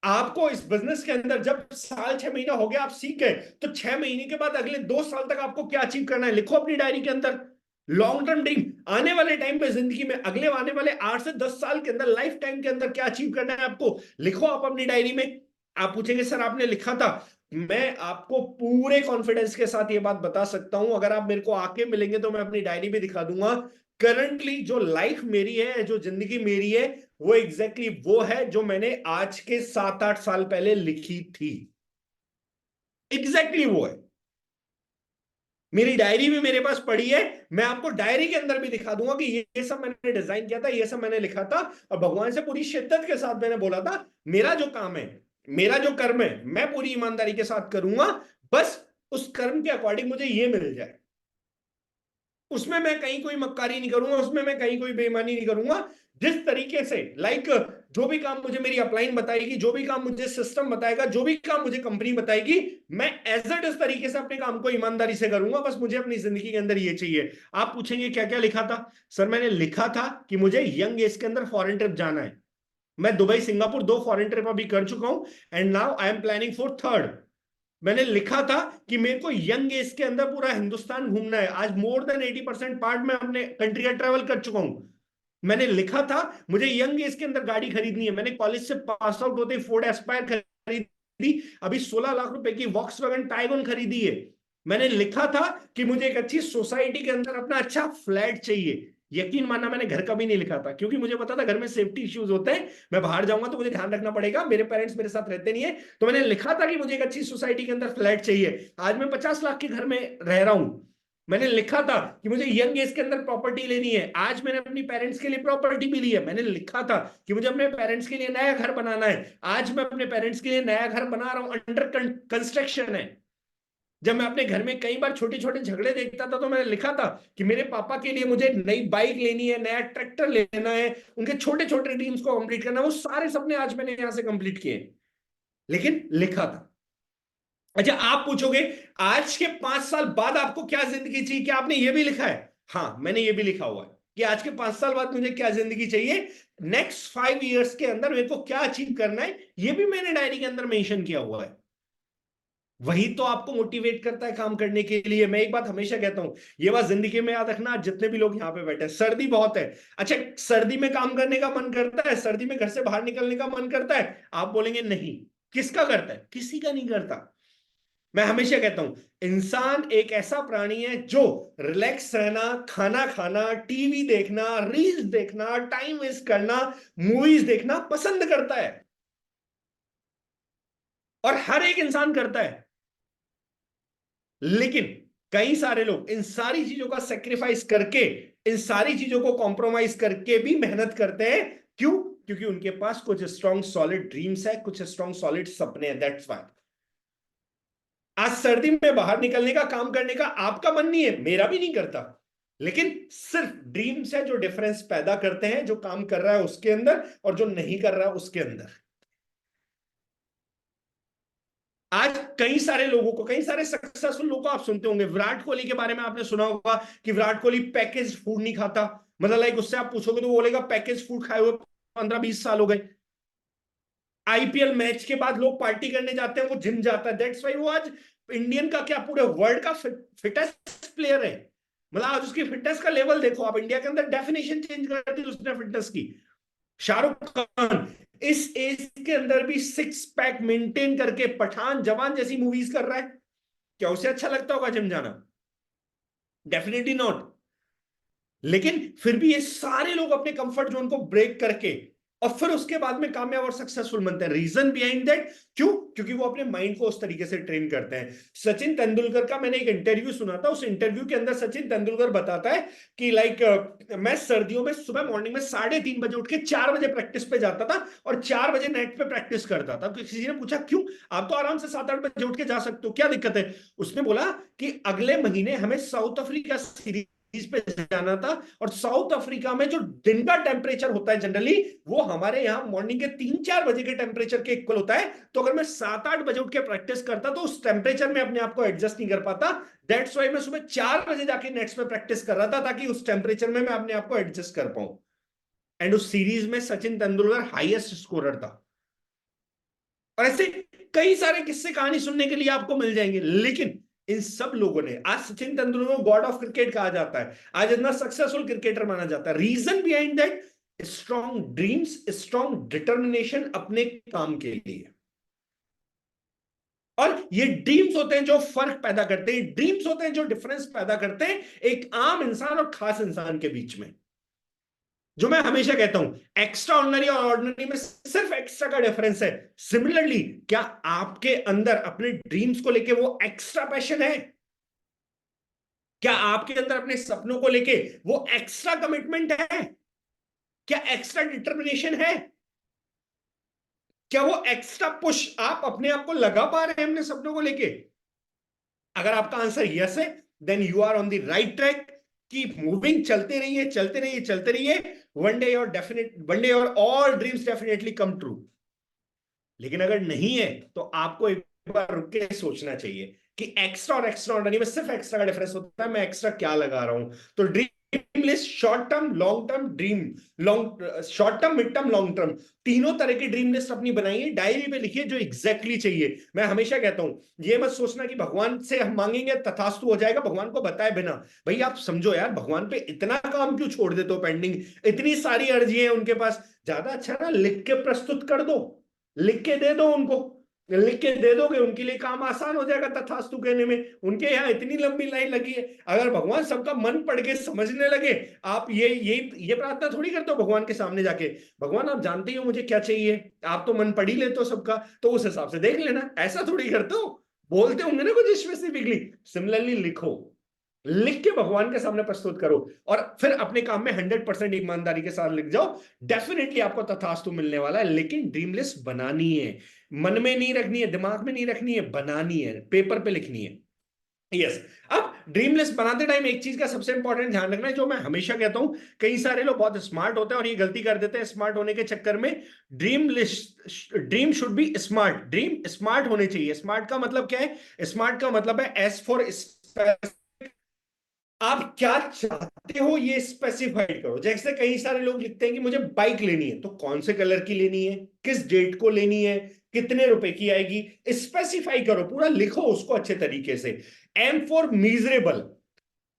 आपको इस बिजनेस के अंदर जब साल 6 महीना हो गया आप सीख गए, तो 6 महीने के बाद अगले 2 साल तक आपको क्या अचीव करना है, लिखो अपनी डायरी के अंदर। लॉन्ग टर्म ड्रीम, आने वाले टाइम पे जिंदगी में अगले आने वाले 8 से 10 साल के अंदर लाइफ टाइम के अंदर क्या अचीव करना है आपको, लिखो आप अपनी डायरी में। आप पूछेंगे सर आपने लिखा था, मैं आपको पूरे कॉन्फिडेंस के साथ ये बात बता सकता हूं, अगर आप मेरे को आके मिलेंगे तो मैं अपनी डायरी में दिखा दूंगा। करंटली जो लाइफ मेरी है, जो जिंदगी मेरी है, वो एग्जैक्टली वो है जो मैंने आज के 7-8 साल पहले लिखी थी, एग्जैक्टली वो है। मेरी डायरी भी मेरे पास पड़ी है, मैं आपको डायरी के अंदर भी दिखा दूंगा कि ये सब मैंने डिजाइन किया था, ये सब मैंने लिखा था, और भगवान से पूरी शिद्दत के साथ मैंने बोला था मेरा जो काम है, मेरा जो कर्म है, मैं पूरी ईमानदारी के साथ करूंगा, बस उस कर्म के अकॉर्डिंग मुझे ये मिल जाए। उसमें मैं कहीं कोई मक्कारी नहीं करूंगा, उसमें मैं कहीं कोई बेईमानी नहीं करूंगा। जिस तरीके से जो भी काम मुझे मेरी अपलाइन बताएगी, जो भी काम मुझे सिस्टम बताएगा, जो भी काम मुझे कंपनी बताएगी, मैं एज इट इस तरीके से अपने काम को ईमानदारी से करूंगा। बस मुझे अपनी जिंदगी के अंदर ये चाहिए। आप पूछेंगे क्या क्या लिखा था? सर मैंने लिखा था कि मुझे यंग एज के अंदर फॉरेन ट्रिप जाना है। मैं दुबई सिंगापुर 2 फॉरेन ट्रिप अभी कर चुका हूं, and now I am planning for third. मैंने लिखा था कि मेरे को यंग एज के अंदर पूरा हिंदुस्तान घूमना है। आज मोर देन 80% पार्ट में अपने कंट्री का ट्रेवल कर चुका हूं। मैंने लिखा था मुझे यंग एज के अंदर गाड़ी खरीदनी है। मैंने कॉलेज से पास आउट होते ही फोर्ड एस्पायर खरीदी, अभी 16 लाख रुपए की वॉक्सवैगन टाइगन खरीदी है। मैंने लिखा था कि मुझे एक अच्छी सोसाइटी के अंदर अपना अच्छा फ्लैट चाहिए। यकीन मानना मैंने घर का भी नहीं लिखा था, क्योंकि मुझे पता था घर में सेफ्टी इश्यूज होते हैं, मैं बाहर जाऊंगा तो मुझे ध्यान रखना पड़ेगा, मेरे पेरेंट्स मेरे साथ रहते नहीं है। तो मैंने लिखा था कि मुझे एक अच्छी सोसाइटी के अंदर फ्लैट चाहिए। आज मैं 50 लाख के घर में रह रहा हूं। मैंने लिखा था कि मुझे यंग एज के अंदर प्रॉपर्टी लेनी है। आज मैंने अपनी पेरेंट्स के लिए प्रॉपर्टी भी ली है। मैंने लिखा था कि मुझे अपने पेरेंट्स के लिए नया घर बनाना है। आज मैं अपने पेरेंट्स के लिए नया घर बना रहा हूं, अंडर कंस्ट्रक्शन है। जब मैं अपने घर में कई बार छोटे छोटे झगड़े देखता था, तो मैंने लिखा था कि मेरे पापा के लिए मुझे नई बाइक लेनी है, नया ट्रैक्टर लेना है, उनके छोटे छोटे ड्रीम्स को कंप्लीट करना है। वो सारे सपने आज मैंने यहां से कंप्लीट किए, लेकिन लिखा था। अच्छा आप पूछोगे आज के 5 साल बाद आपको क्या जिंदगी चाहिए, क्या आपने ये भी लिखा है? हाँ मैंने ये भी लिखा हुआ है कि आज के 5 साल बाद मुझे क्या जिंदगी चाहिए, नेक्स्ट 5 इयर्स के अंदर मेरे को क्या अचीव करना है, ये भी मैंने डायरी के अंदर मेंशन किया हुआ है। वही तो आपको मोटिवेट करता है काम करने के लिए। मैं एक बात हमेशा कहता हूं, ये बात जिंदगी में याद रखना, जितने भी लोग यहाँ पे बैठे हैं, सर्दी बहुत है। अच्छा सर्दी में काम करने का मन करता है, सर्दी में घर से बाहर निकलने का मन करता है? आप बोलेंगे नहीं। किसका करता है? किसी का नहीं करता। मैं हमेशा कहता हूं इंसान एक ऐसा प्राणी है जो रिलैक्स रहना, खाना खाना, टीवी देखना, रील्स देखना, टाइम वेस्ट करना, मूवीज देखना पसंद करता है, और हर एक इंसान करता है। लेकिन कई सारे लोग इन सारी चीजों का सेक्रीफाइस करके, इन सारी चीजों को कॉम्प्रोमाइज करके भी मेहनत करते हैं। क्यों? क्योंकि उनके पास कुछ स्ट्रॉन्ग सॉलिड ड्रीम्स है, कुछ स्ट्रॉन्ग सॉलिड सपने हैं। दैट्स व्हाई आज सर्दी में बाहर निकलने का, काम करने का आपका मन नहीं है, मेरा भी नहीं करता, लेकिन सिर्फ ड्रीम्स है जो डिफरेंस पैदा करते हैं, जो काम कर रहा है उसके अंदर और जो नहीं कर रहा है उसके अंदर। आज कई सारे लोगों को, कई सारे सक्सेसफुल लोगों को आप सुनते होंगे, विराट कोहली के बारे में आपने सुना होगा कि विराट कोहली पैकेज फूड नहीं खाता। मतलब लाइक उससे आप पूछोगे तो वो बोलेगा पैकेज फूड खाए हुए 15-20 साल हो गए। आईपीएल मैच के बाद लोग पार्टी करने जाते हैं, वो जिम जाता है। दैट्स वाई वो आज इंडियन का क्या पूरे वर्ल्ड का फिटेस्ट प्लेयर है। मतलब आज उसकी फिटनेस का लेवल देखो आप, इंडिया के अंदर डेफिनेशन चेंज कर दी उसने फिटनेस की। शाहरुख खान इस एज के अंदर भी 6 पैक मेंटेन करके पठान, जवान जैसी मूवीज कर रहा है। क्या उसे अच्छा लगता होगा जिम जाना? Definitely not. लेकिन फिर भी ये सारे लोग अपने कंफर्ट जोन को ब्रेक करके और फिर उसके बाद में कामयाब और सक्सेसफुल बनते हैं। रीजन बिहाइंड दैट क्यों? क्योंकि वो अपने माइंड को उस तरीके से ट्रेन करते हैं। सचिन तेंदुलकर का मैंने एक इंटरव्यू सुना था, उस इंटरव्यू के अंदर सचिन तेंदुलकर बताता है कि मैं सर्दियों में सुबह मॉर्निंग में 3:30 बजे उठ के 4 बजे प्रैक्टिस पे जाता था और 4 बजे नेट पे प्रैक्टिस करता था। तो किसी ने पूछा क्यों, आप तो आराम से 7-8 बजे उठ के जा सकते हो, क्या दिक्कत है? उसने बोला कि अगले महीने हमें साउथ अफ्रीका सीरीज पे जाना था, और साउथ अफ्रीका में जो दिन का टेम्परेचर होता है जनरली, वो हमारे यहाँ मॉर्निंग के 3-4 बजे के टेम्परेचर के इक्वल होता है। तो अगर मैं 7-8 बजे उठ के प्रैक्टिस करता तो उस टेम्परेचर में अपने आप को एडजस्ट नहीं कर पाता। दैट्स वाई मैं सुबह 4 बजे जाके नेट्स में प्रैक्टिस कर रहा था, ताकि उस टेम्परेचर में मैं अपने आप को एडजस्ट कर पाऊं। एंड उस सीरीज में सचिन तेंदुलकर हाईएस्ट स्कोरर था। और ऐसे कई सारे किस्से कहानी सुनने के लिए आपको मिल जाएंगे। लेकिन इन सब लोगों ने, आज सचिन तेंदुलकर को गॉड ऑफ क्रिकेट कहा जाता है, आज इतना सक्सेसफुल क्रिकेटर माना जाता है। Reason behind that strong dreams, strong determination अपने काम के लिए। और ये ड्रीम्स होते हैं जो फर्क पैदा करते हैं, ड्रीम्स होते हैं जो डिफरेंस पैदा करते हैं एक आम इंसान और खास इंसान के बीच में। जो मैं हमेशा कहता हूं, एक्स्ट्रा ऑर्डिनरी और ऑर्डिनरी में सिर्फ एक्स्ट्रा का डिफरेंस है। सिमिलरली, क्या आपके अंदर अपने ड्रीम्स को लेके वो एक्स्ट्रा पैशन है? क्या आपके अंदर अपने सपनों को लेके वो एक्स्ट्रा कमिटमेंट है? क्या एक्स्ट्रा डिटर्मिनेशन है? क्या वो एक्स्ट्रा पुश आप अपने आप को लगा पा रहे हैं अपने सपनों को लेके? अगर आपका आंसर यस है, then you are on the right track. Keep moving, चलते रहिए, चलते रहिए, चलते रहिए। One day your all dreams definitely come true. लेकिन अगर नहीं है तो आपको एक बार रुक के सोचना चाहिए कि एक्स्ट्रा और एक्स्ट्रा ऑर्डिनरी में सिर्फ एक्स्ट्रा का डिफरेंस होता है, मैं एक्स्ट्रा क्या लगा रहा हूं। तो dream list, short term, long term dream, short term, mid term, long term, तीनों तरह की ड्रीम लिस्ट अपनी बनाइए, डायरी पे लिखिए जो एग्जैक्टली चाहिए। मैं हमेशा कहता हूं ये मत सोचना कि भगवान से हम मांगेंगे तथास्तु हो जाएगा, भगवान को बताए बिना। भाई आप समझो यार, भगवान पे इतना काम क्यों छोड़ देते हो पेंडिंग? इतनी सारी अर्जी है उनके पास, ज्यादा अच्छा ना लिख के प्रस्तुत कर दो, लिख के दे दो उनको। लिख के दे दोगे, उनके लिए काम आसान हो जाएगा तथास्तु कहने में। उनके यहाँ इतनी लंबी लाइन लगी है, अगर भगवान सबका मन पढ़ के समझने लगे, आप ये प्रार्थना थोड़ी करते हो भगवान के सामने जाके, भगवान आप जानते ही हो मुझे क्या चाहिए, आप तो मन पढ़ ही लेते हो सबका, तो उस हिसाब से देख लेना। ऐसा थोड़ी करते हो, बोलते होंगे ना कुछ स्पेसिफिकली। सिमिलरली लिखो, लिख के भगवान के सामने प्रस्तुत करो, और फिर अपने काम में 100% ईमानदारी के साथ लिख जाओ। डेफिनेटली आपको तथास्तु मिलने वाला है। लेकिन ड्रीम लिस्ट बनानी है, मन में नहीं रखनी है, दिमाग में नहीं रखनी है, बनानी है, पेपर पे लिखनी है। यस। अब ड्रीम लिस्ट बनाते टाइम एक चीज का सबसे इंपॉर्टेंट ध्यान रखना है, जो मैं हमेशा कहता हूं, कई सारे लोग बहुत स्मार्ट होते हैं और ये गलती कर देते हैं स्मार्ट होने के चक्कर में। Dream should be smart, dream smart होने चाहिए। स्मार्ट का मतलब क्या है? स्मार्ट का मतलब है एस फॉर, आप क्या चाहते हो ये स्पेसिफाइड करो। जैसे कई सारे लोग लिखते हैं कि मुझे बाइक लेनी है, तो कौन से कलर की लेनी है, किस डेट को लेनी है, कितने रुपए की आएगी, स्पेसिफाई करो, पूरा लिखो उसको अच्छे तरीके से। एम फॉर मीजरेबल,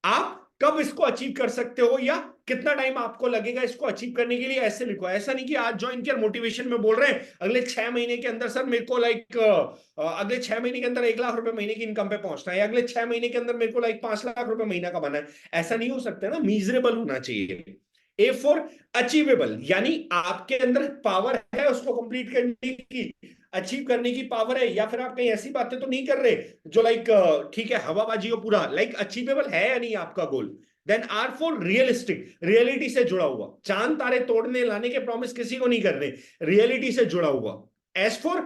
आप कब इसको अचीव कर सकते हो या कितना टाइम आपको लगेगा इसको अचीव करने के लिए, ऐसे लिखो। ऐसा नहीं कि आज ज्वाइन किया मोटिवेशन में बोल रहे हैं अगले 6 महीने के अंदर सर मेरे को अगले 6 महीने के अंदर 1 लाख रुपए महीने की इनकम पे पहुंचना है, या अगले 6 महीने के अंदर मेरे को 5 लाख रुपए महीना कमाना है। ऐसा नहीं हो सकता ना, मीजरेबल होना चाहिए। ए फॉर अचीवेबल, यानी आपके अंदर पावर है उसको कंप्लीट करने की, अचीव करने की पावर है, या फिर आप कहीं ऐसी बातें तो नहीं कर रहे जो ठीक है हवाबाजी हो पूरा, अचीवेबल है या नहीं आपका goal. Then are for realistic, reality से जुड़ा हुआ, चांद तारे तोड़ने लाने के प्रॉमिस किसी को नहीं करने, रियलिटी से जुड़ा हुआ। S for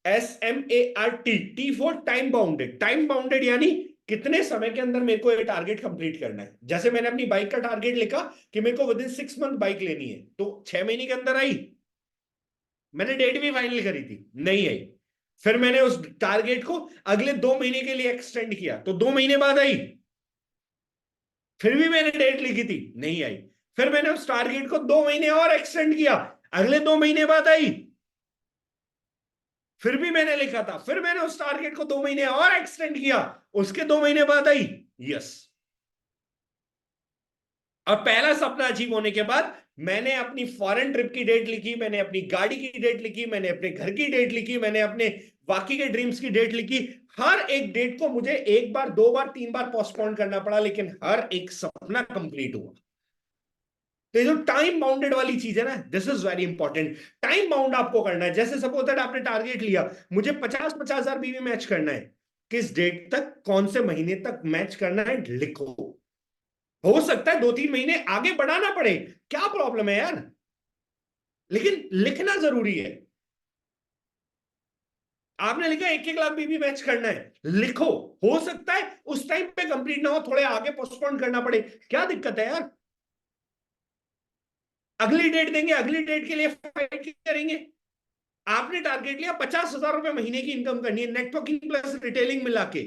SMART, T for time bounded, time bounded यानी कितने समय के अंदर मेरे को ये टारगेट कंप्लीट करना है। जैसे मैंने अपनी बाइक का टारगेट लिखा कि मेरे को विदिन 6 मंथ बाइक लेनी है, तो 6 महीने के अंदर आई, मैंने डेट भी फाइनल करी थी, नहीं आई। फिर मैंने उस टारगेट को अगले 2 महीने के लिए एक्सटेंड किया, तो 2 महीने बाद आई, फिर भी मैंने डेट लिखी थी, नहीं आई। फिर मैंने उस टारगेट को 2 महीने और एक्सटेंड किया, अगले 2 महीने बाद आई, फिर भी मैंने लिखा था, फिर मैंने उस टारगेट को 2 महीने और एक्सटेंड किया, उसके 2 महीने बाद आई, यस। और पहला सपना अचीव होने के बाद मैंने अपनी फॉरेन ट्रिप की डेट लिखी, मैंने अपनी गाड़ी की डेट लिखी, मैंने अपने घर की डेट लिखी, मैंने अपने बाकी के ड्रीम्स की डेट लिखी। हर एक डेट को मुझे 1 बार 2 बार 3 बार पोस्टपोन करना पड़ा, लेकिन हर एक सपना कंप्लीट हुआ। तो ये जो टाइम बाउंडेड वाली चीज है ना, this is very important. Time bound आपको करना है। जैसे सपोज दैट आपने टारगेट लिया, मुझे 50,000 बीवी मैच करना है, किस डेट तक, कौन से महीने तक मैच करना है, लिखो। हो सकता है 2-3 महीने आगे बढ़ाना पड़े, क्या प्रॉब्लम है यार, लेकिन लिखना जरूरी है। आपने लिखा 1-1 लाख बीबी मैच करना है, लिखो। हो सकता है उस टाइम पे कंप्लीट ना हो, थोड़े आगे पोस्टपोन करना पड़े, क्या दिक्कत है यार, अगली डेट देंगे, अगली डेट के लिए फाइट करेंगे। आपने टारगेट लिया 50,000 रुपए महीने की इनकम करनी है, नेटवर्किंग प्लस रिटेलिंग मिला के,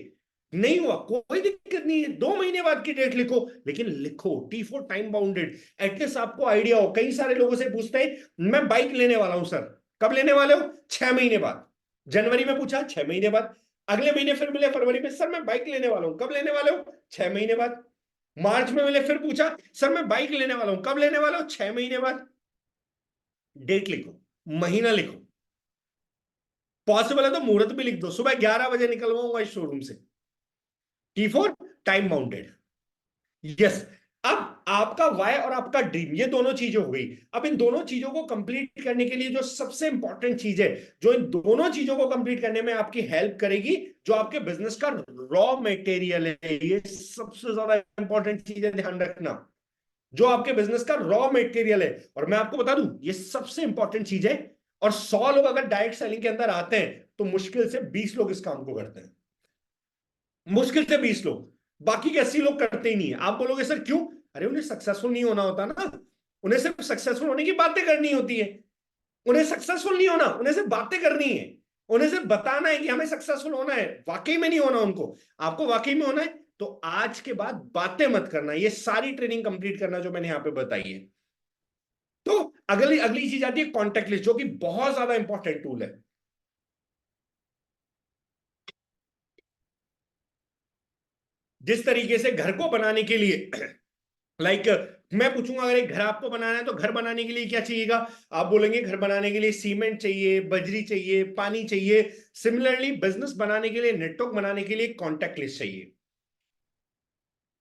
नहीं हुआ, कोई दिक्कत नहीं है, 2 महीने बाद की डेट लिखो, लेकिन लिखो। T for time bounded, at least आपको आइडिया हो। कई सारे लोगों से पूछते हैं मैं बाइक लेने वाला हूं सर, कब लेने वाले हो, 6 महीने बाद। जनवरी में पूछा, 6 महीने बाद। अगले महीने फिर मिले फरवरी में, सर मैं बाइक लेने वाला हूं, कब लेने वाले हो, 6 महीने बाद। मार्च में मिले, फिर पूछा सर मैं बाइक लेने वाला हूं, कब लेने वाले हो, 6 महीने बाद। डेट लिखो, महीना लिखो, पॉसिबल है तो मुहूर्त भी लिख दो, सुबह 11 बजे निकलवाऊंगा इस शोरूम से। T for time bounded, yes. अब आपका वाई और आपका ड्रीम, ये दोनों चीजें हो गई। अब इन दोनों चीजों को कंप्लीट करने के लिए जो सबसे इंपॉर्टेंट चीज है, जो इन दोनों चीजों को कंप्लीट करने में आपकी हेल्प करेगी, जो आपके बिजनेस का रॉ मटेरियल है, ये सबसे ज्यादा इंपॉर्टेंट चीज है, ध्यान रखना। जो आपके बिजनेस का रॉ मटेरियल है, और मैं आपको बता दूं ये सबसे इंपॉर्टेंट चीज है। और 100 लोग अगर डायरेक्ट सेलिंग के अंदर आते हैं, तो मुश्किल से 20 लोग इस काम को करते हैं, मुश्किल से 20 लोग, बाकी के 80 लोग करते ही नहीं है। आप बोलोगे सर क्यों, अरे उन्हें सक्सेसफुल नहीं होना होता ना, उन्हें सिर्फ सक्सेसफुल होने की बातें करनी होती है। उन्हें सक्सेसफुल नहीं होना, उन्हें सिर्फ बातें करनी है, उन्हें सिर्फ बताना है कि हमें सक्सेसफुल होना है, वाकई में नहीं होना उनको। आपको वाकई में होना है तो आज के बाद बातें मत करना, ये सारी ट्रेनिंग कंप्लीट करना जो मैंने यहां पे बताई है। तो अगली अगली चीज आती है कॉन्टेक्ट लिस्ट, जो कि बहुत ज्यादा इंपॉर्टेंट टूल है। जिस तरीके से घर को बनाने के लिए मैं पूछूंगा अगर एक घर आपको बनाना है तो घर बनाने के लिए क्या चाहिएगा, आप बोलेंगे घर बनाने के लिए सीमेंट चाहिए, बजरी चाहिए, पानी चाहिए। सिमिलरली बिजनेस बनाने के लिए, नेटवर्क बनाने के लिए कॉन्टेक्ट लिस्ट चाहिए।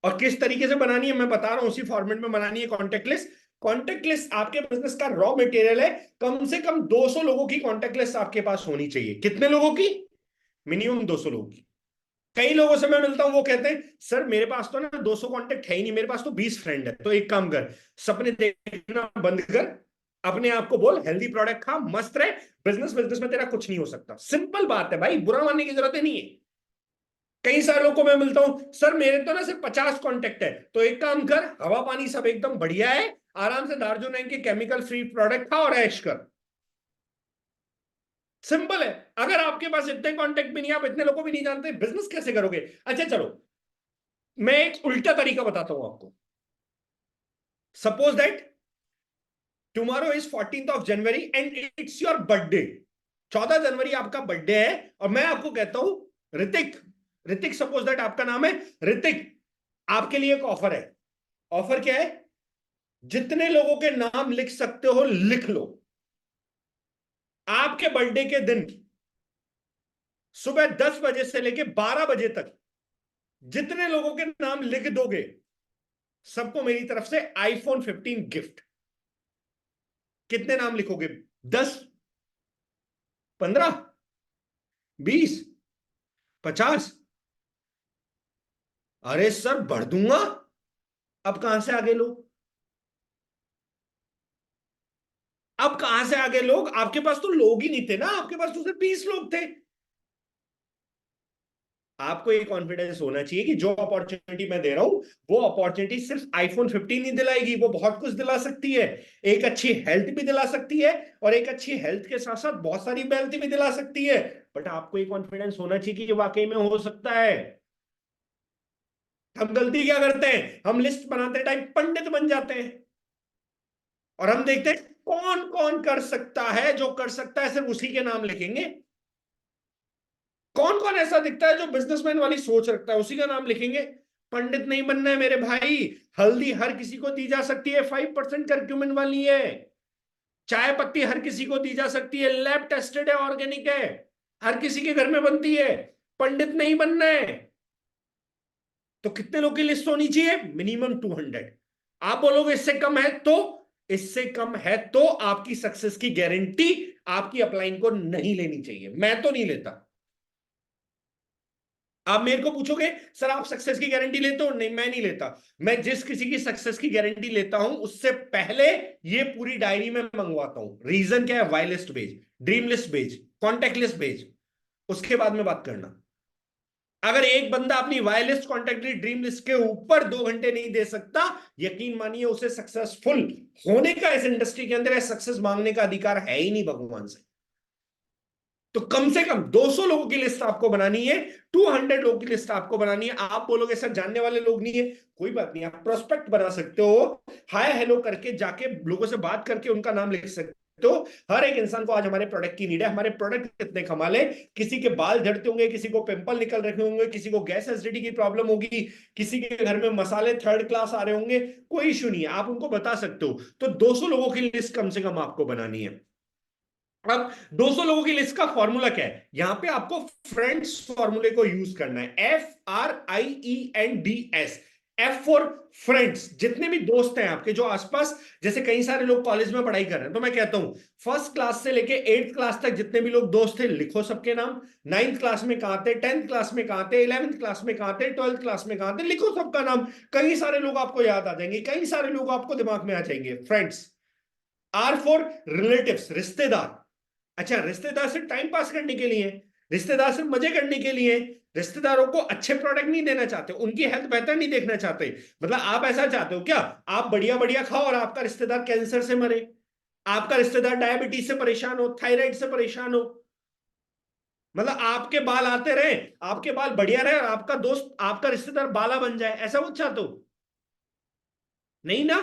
और किस तरीके से बनानी है मैं बता रहा हूं, उसी फॉर्मेट में बनानी है कॉन्टेक्ट लिस्ट। कॉन्टेक्ट लिस्ट आपके बिजनेस का रॉ मटेरियल है। कम से कम 200 लोगों की कॉन्टेक्ट लिस्ट आपके पास होनी चाहिए। कितने लोगों की, मिनिमम 200 लोगों की। कई लोगों से मैं मिलता हूं, वो कहते हैं सर मेरे पास तो ना 200 कांटेक्ट है ही नहीं, मेरे पास तो 20 फ्रेंड है। तो एक काम कर, सपने देखना बंद कर, अपने आप को बोल हेल्दी प्रोडक्ट खा, मस्त रहे, बिजनेस बिजनेस में तेरा कुछ नहीं हो सकता। सिंपल बात है भाई, बुरा मानने की जरूरत ही नहीं है। कई सारे लोगों को मैं मिलता हूं, सर मेरे तो ना सिर्फ 50 कांटेक्ट है। तो एक काम कर, हवा पानी सब एकदम बढ़िया है, आराम से दार्जो के केमिकल फ्री प्रोडक्ट खा और ऐश कर। सिंपल है। अगर आपके पास इतने कांटेक्ट भी नहीं, आप इतने लोगों भी नहीं जानते, बिजनेस कैसे करोगे। अच्छा चलो, मैं एक उल्टा तरीका बताता हूं आपको। Suppose that tomorrow is 14th of January and it's your birthday. 14 जनवरी आपका बर्थडे है, और मैं आपको कहता हूं ऋतिक, ऋतिक सपोज दैट आपका नाम है ऋतिक, आपके लिए एक ऑफर है। ऑफर क्या है, जितने लोगों के नाम लिख सकते हो लिख लो। आपके बर्थडे के दिन सुबह 10 बजे से लेके 12 बजे तक जितने लोगों के नाम लिख दोगे, सबको मेरी तरफ से iPhone 15 गिफ्ट। कितने नाम लिखोगे? 10, 15, 20, 50? अरे सर बढ़ दूंगा। अब कहां से आगे लोग? अब कहां से आगे लोग? आपके पास तो लोग ही नहीं थे ना, आपके पास तो सिर्फ 20 लोग थे। आपको ये कॉन्फिडेंस होना चाहिए कि जो अपॉर्चुनिटी मैं दे रहा हूं, वो अपॉर्चुनिटी सिर्फ iPhone 15 नहीं दिलाएगी, वो बहुत कुछ दिला सकती है। एक अच्छी हेल्थ भी दिला सकती है, और एक अच्छी हेल्थ के साथ साथ बहुत सारी वेल्थ भी दिला सकती है। बट आपको ये कॉन्फिडेंस होना चाहिए कि ये वाकई में हो सकता है। हम गलती क्या करते हैं? हम लिस्ट बनाते टाइम पंडित बन जाते हैं, और हम देखते हैं कौन कौन कर सकता है। जो कर सकता है सिर्फ उसी के नाम लिखेंगे। कौन कौन ऐसा दिखता है जो बिजनेसमैन वाली सोच रखता है, उसी का नाम लिखेंगे। पंडित नहीं बनना है मेरे भाई। हल्दी हर किसी को दी जा सकती है, 5% करक्यूमिन वाली है। चाय पत्ती हर किसी को दी जा सकती है, लैब टेस्टेड है, ऑर्गेनिक है, हर किसी के घर में बनती है। पंडित नहीं बनना है। तो कितने लोग की लिस्ट होनी चाहिए? मिनिमम 200। आप बोलोगे इससे कम है तो, इससे कम है तो आपकी सक्सेस की गारंटी आपकी अपलाइन को नहीं लेनी चाहिए। मैं तो नहीं लेता। आप मेरे को पूछोगे सर आप सक्सेस की गारंटी लेते हो? नहीं, मैं नहीं लेता। मैं जिस किसी की सक्सेस की गारंटी लेता हूं, उससे पहले ये पूरी डायरी में मंगवाता हूं। रीजन क्या है? वाई लिस्ट भेज, ड्रीम लिस्ट भेज, कॉन्टेक्ट लिस्ट भेज, उसके बाद में बात करना। अगर एक बंदा अपनी why list, contact list, dream list के ऊपर 2 घंटे नहीं दे सकता, यकीन मानिए उसे सक्सेसफुल होने का इस इंडस्ट्री के अंदर सक्सेस मांगने का अधिकार है ही नहीं भगवान से। तो कम से कम 200 लोगों की लिस्ट आपको बनानी है, 200 लोगों की लिस्ट आपको बनानी है। आप बोलोगे सर जानने वाले लोग नहीं है, कोई बात नहीं, आप प्रोस्पेक्ट बना सकते हो। हाय हेलो करके जाके लोगों से बात करके उनका नाम लिख सकते हो। हर एक इंसान को आज हमारे प्रोडक्ट की नीड है। हमारे प्रोडक्ट कितने कमाल है। किसी के बाल झड़ते होंगे, किसी को पिंपल निकल रहे होंगे, किसी को गैस एसिडिटी की प्रॉब्लम होगी, किसी के घर में मसाले थर्ड क्लास आ रहे होंगे, कोई इशू नहीं है, आप उनको बता सकते हो। तो 200 लोगों की लिस्ट कम से कम आपको बनानी है। अब 200 लोगों की लिस्ट का फॉर्मूला क्या है? यहां पे आपको फ्रेंड्स फॉर्मूले को यूज करना है, FRIENDS। एफ फॉर फ्रेंड्स, जितने भी दोस्त हैं आपके जो आसपास। जैसे कई सारे लोग कॉलेज में पढ़ाई कर रहे हैं, तो मैं कहता हूं फर्स्ट क्लास से लेके 8th क्लास तक जितने भी लोग दोस्त थे लिखो सबके नाम। 9th क्लास में कहां थे, 10th क्लास में कहां थे, 11th क्लास में कहां थे, 12th क्लास में कहां थे, लिखो सबका नाम। कई सारे लोग आपको याद आ जाएंगे, कई सारे लोग आपको दिमाग में आ जाएंगे। फ्रेंड्स। आर फॉर रिलेटिव्स, रिश्तेदार। अच्छा, रिश्तेदार सिर्फ टाइम पास करने के लिए, रिश्तेदार सिर्फ मजे करने के लिए, रिश्तेदारों को अच्छे प्रोडक्ट नहीं देना चाहते, उनकी हेल्थ बेहतर नहीं देखना चाहते। मतलब आप ऐसा चाहते हो क्या? आप बढ़िया बढ़िया खाओ और आपका रिश्तेदार कैंसर से मरे, आपका रिश्तेदार डायबिटीज से परेशान हो, थायराइड से परेशान हो। मतलब आपके बाल आते रहे, आपके बाल बढ़िया रहे, और आपका दोस्त, आपका रिश्तेदार बाला बन जाए, ऐसा वो चाहते हो? नहीं ना।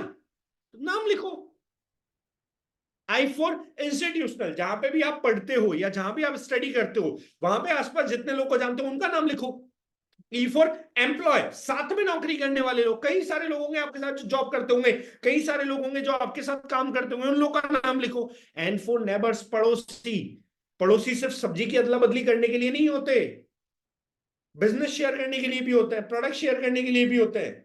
नाम लिखो। आई फॉर इंस्टीट्यूशनल, जहां पे भी आप पढ़ते हो या जहां भी आप स्टडी करते हो, वहां पे आसपास जितने लोग को जानते हो उनका नाम लिखो। ई फॉर एम्प्लॉय, साथ में नौकरी करने वाले लोग, कई सारे लोग होंगे आपके साथ जो जॉब करते होंगे, कई सारे लोग होंगे जो आपके साथ काम करते होंगे, उन लोगों का नाम लिखो। एंड फॉर नेबर्स, पड़ोसी। पड़ोसी सिर्फ सब्जी की अदला बदली करने के लिए नहीं होते, बिजनेस शेयर करने के लिए भी होता है, प्रोडक्ट शेयर करने के लिए भी होते हैं।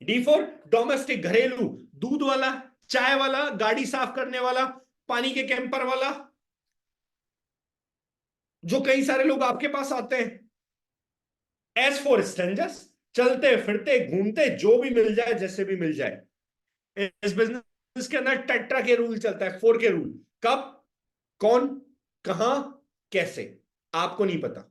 डी फॉर डोमेस्टिक, घरेलू, दूध वाला, चाय वाला, गाड़ी साफ करने वाला, पानी के कैंपर वाला, जो कई सारे लोग आपके पास आते हैं। एस फॉर स्ट्रेंजर्स, चलते फिरते घूमते जो भी मिल जाए, जैसे भी मिल जाए। इस बिजनेस के अंदर टेट्रा के रूल चलता है, 4 के रूल। कब, कौन, कहां, कैसे, आपको नहीं पता।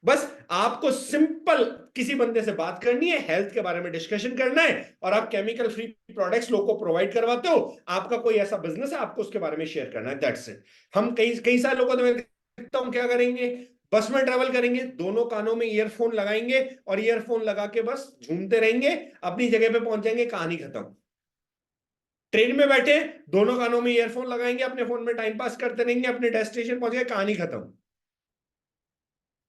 बस आपको सिंपल किसी बंदे से बात करनी है, हेल्थ के बारे में डिस्कशन करना है, और आप केमिकल फ्री प्रोडक्ट्स लोगों को प्रोवाइड करवाते हो। आपका कोई ऐसा बिजनेस है, आपको उसके बारे में शेयर करना है, दैट्स इट। हम कई कई सारे लोगों को मैं देखता हूं क्या करेंगे, बस में ट्रेवल करेंगे, दोनों कानों में ईयरफोन लगाएंगे और ईयरफोन लगा के बस झूमते रहेंगे, अपनी जगह पे पहुंच जाएंगे, कहानी खत्म। ट्रेन में बैठे, दोनों कानों में ईयरफोन लगाएंगे, अपने फोन में टाइम पास करते रहेंगे, अपने डेस्टिनेशन पहुंच गए, कहानी खत्म।